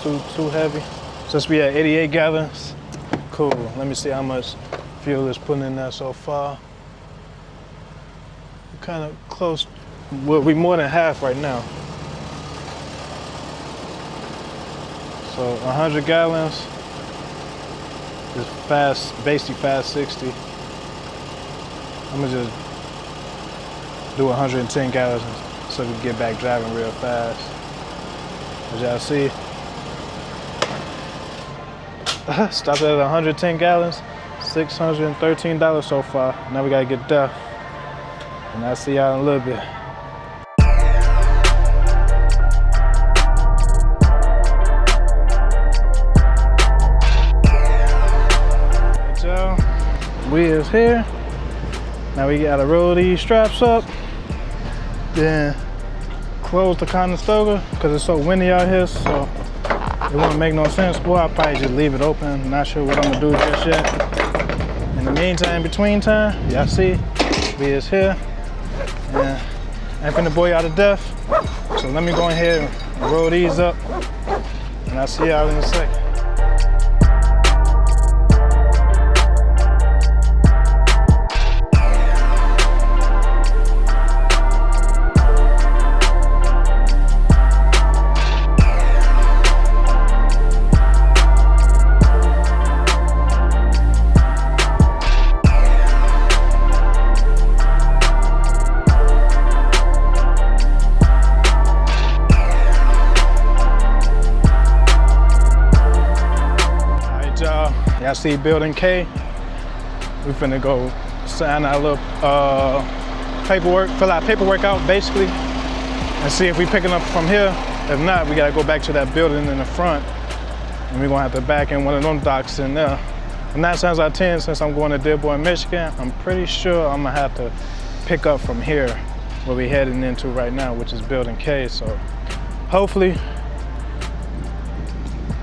heavy. Since we at 88 gallons, cool. Let me see how much fuel is putting in there so far. We're kind of close. Well, we more than half right now. So 100 gallons is fast, basically fast 60. I'm gonna just do 110 gallons so we can get back driving real fast. As y'all see, stopped at 110 gallons, $613 so far. Now we gotta get there. And I'll see y'all in a little bit. Alright, y'all, we is here. Now we gotta roll these straps up, then close the Conestoga because it's so windy out here, so it won't make no sense. Well, I'll probably just leave it open. Not sure what I'm gonna do just yet. In the meantime, between time, y'all see, we is here. And I ain't finna bore y'all to death. So let me go ahead and roll these up, and I'll see y'all in a second. Y'all see building K? We finna go sign our little paperwork, fill our paperwork out basically, and see if we picking up from here. If not, we gotta go back to that building in the front, and we're gonna have to back in one of them docks in there. And 9 times out of 10, since I'm going to Dearborn, Michigan, I'm pretty sure I'm gonna have to pick up from here, where we're heading into right now, which is building K. So hopefully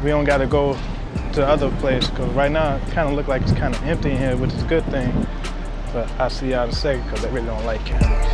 we don't gotta go to the other place, because right now it kind of look like it's kind of empty in here, which is a good thing. But I'll see y'all in a second because I really don't like cameras.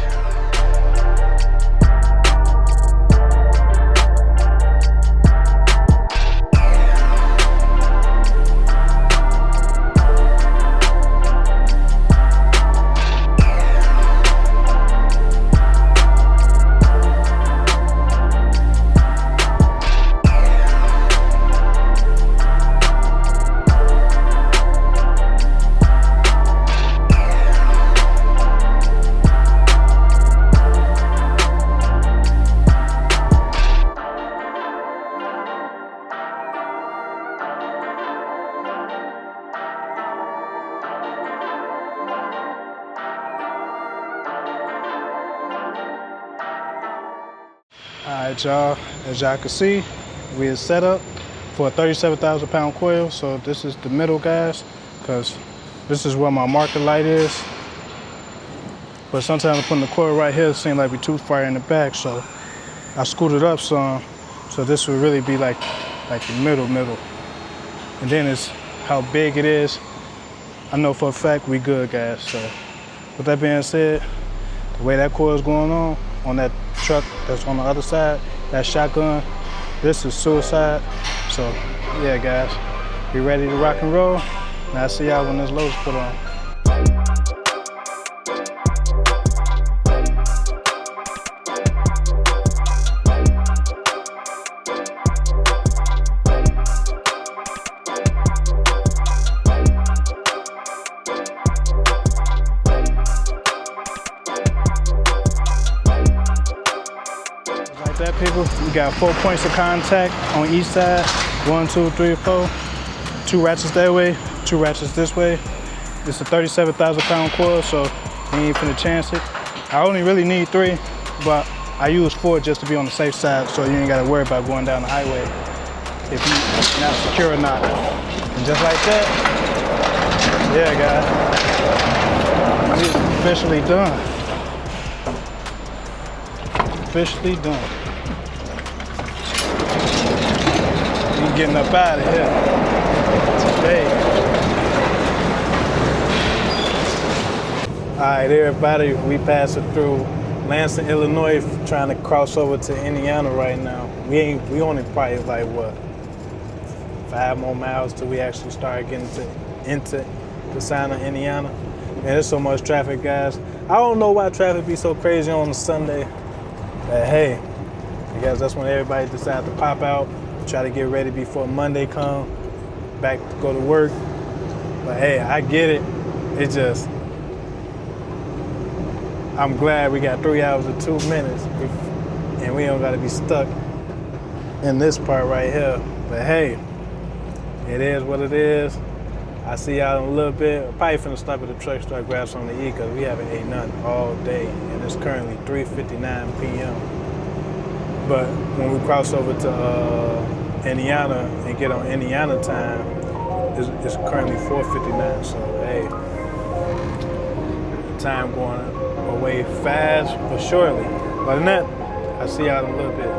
Alright y'all, as y'all can see, we is set up for a 37,000 pound coil. So this is the middle, guys, because this is where my marker light is. But sometimes putting the coil right here seems like we're too far in the back, so I scooted up some, so this would really be like the middle. And then it's how big it is. I know for a fact we good, guys. So with that being said, the way that coil is going on that truck that's on the other side, that shotgun, this is suicide. So yeah, guys, be ready to rock and roll. And I'll see y'all when this load's put on. That people, we got 4 points of contact on each side. 1, 2, 3, 4. 2 ratchets that way, 2 ratchets this way. It's a 37,000 pound coil, so we ain't finna chance it. I only really need 3, but I use 4 just to be on the safe side, so you ain't gotta worry about going down the highway if you're not secure or not. And just like that, yeah, guys, it's officially done. Officially done. We getting up out of here today. All right, everybody, we passed it through Lansing, Illinois, trying to cross over to Indiana right now. We only probably like what, 5 more miles till we actually start getting into the sign of Indiana. Man, there's so much traffic, guys. I don't know why traffic be so crazy on a Sunday. But hey, I guess that's when everybody decides to pop out, try to get ready before Monday come, back to go to work. But hey, I get it. It just, I'm glad we got 3 hours and 2 minutes and we don't gotta be stuck in this part right here. But hey, it is what it is. I see y'all in a little bit. I'm probably finna stop at the truck stop, grab something to eat because we haven't ate nothing all day and it's currently 3:59 p.m. But when we cross over to Indiana and get on Indiana time, it's currently 4:59. So hey, time going away fast but surely. Other than that, I'll see y'all in a little bit.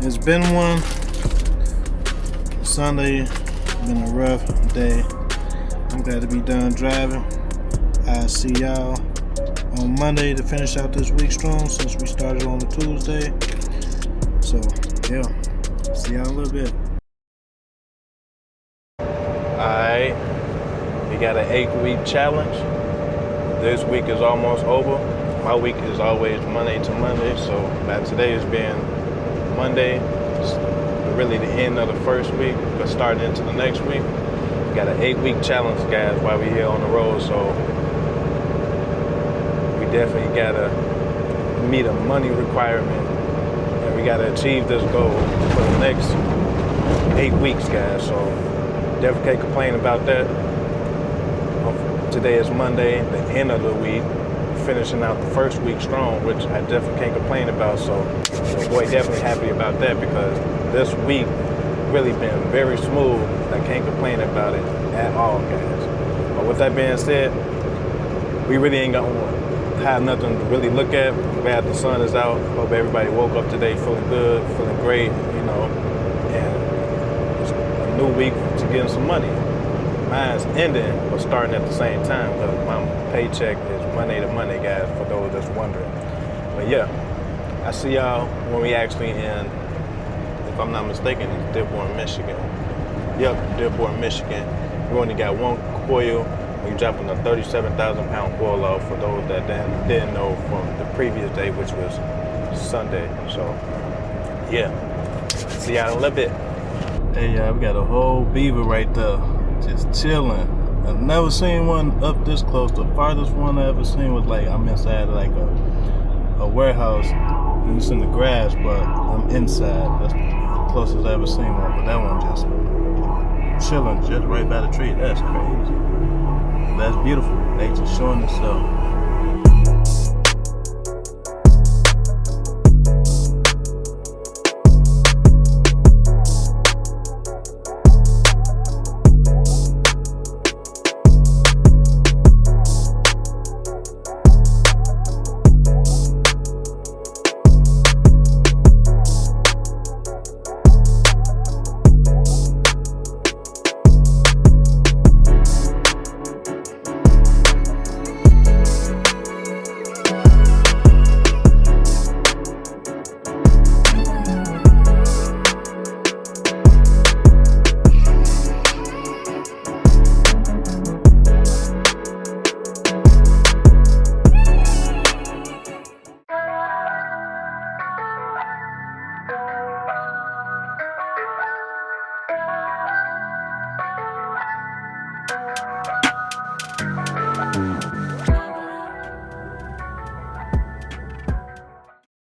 It's been one. Sunday been a rough day. I'm glad to be done driving. I'll see y'all on Monday to finish out this week strong since we started on a Tuesday. So yeah, see y'all in a little bit. Alright, we got an 8-week challenge. This week is almost over. My week is always Monday to Monday, so by today is being Monday, it's really the end of the first week, but starting into the next week. We got an 8-week challenge, guys, while we're here on the road, so we definitely gotta meet a money requirement, and we gotta achieve this goal for the next 8 weeks, guys, so definitely can't complain about that. Today is Monday, the end of the week, finishing out the first week strong, which I definitely can't complain about. So your boy definitely happy about that because this week really been very smooth. I can't complain about it at all, guys. But with that being said, we really ain't gonna have nothing to really look at. I'm glad the sun is out. Hope everybody woke up today feeling good, feeling great, you know, and it's a new week to getting some money. Mine's ending, but starting at the same time because my paycheck is Monday to Monday, guys, for those that's wondering. But yeah, I see y'all when we actually in, if I'm not mistaken, it's Dearborn, Michigan. Yep, Dearborn, Michigan. We only got one coil. We're dropping a 37,000 pound coil off for those that didn't know from the previous day, which was Sunday. So yeah, see y'all in a little bit. Hey y'all, we got a whole beaver right there. Just chilling. I've never seen one up this close. The farthest one I ever seen was like, I'm inside like a warehouse. It's in the grass, but I'm inside. That's the closest I ever seen one. But that one just chilling, just right by the tree. That's crazy. That's beautiful. Nature showing itself.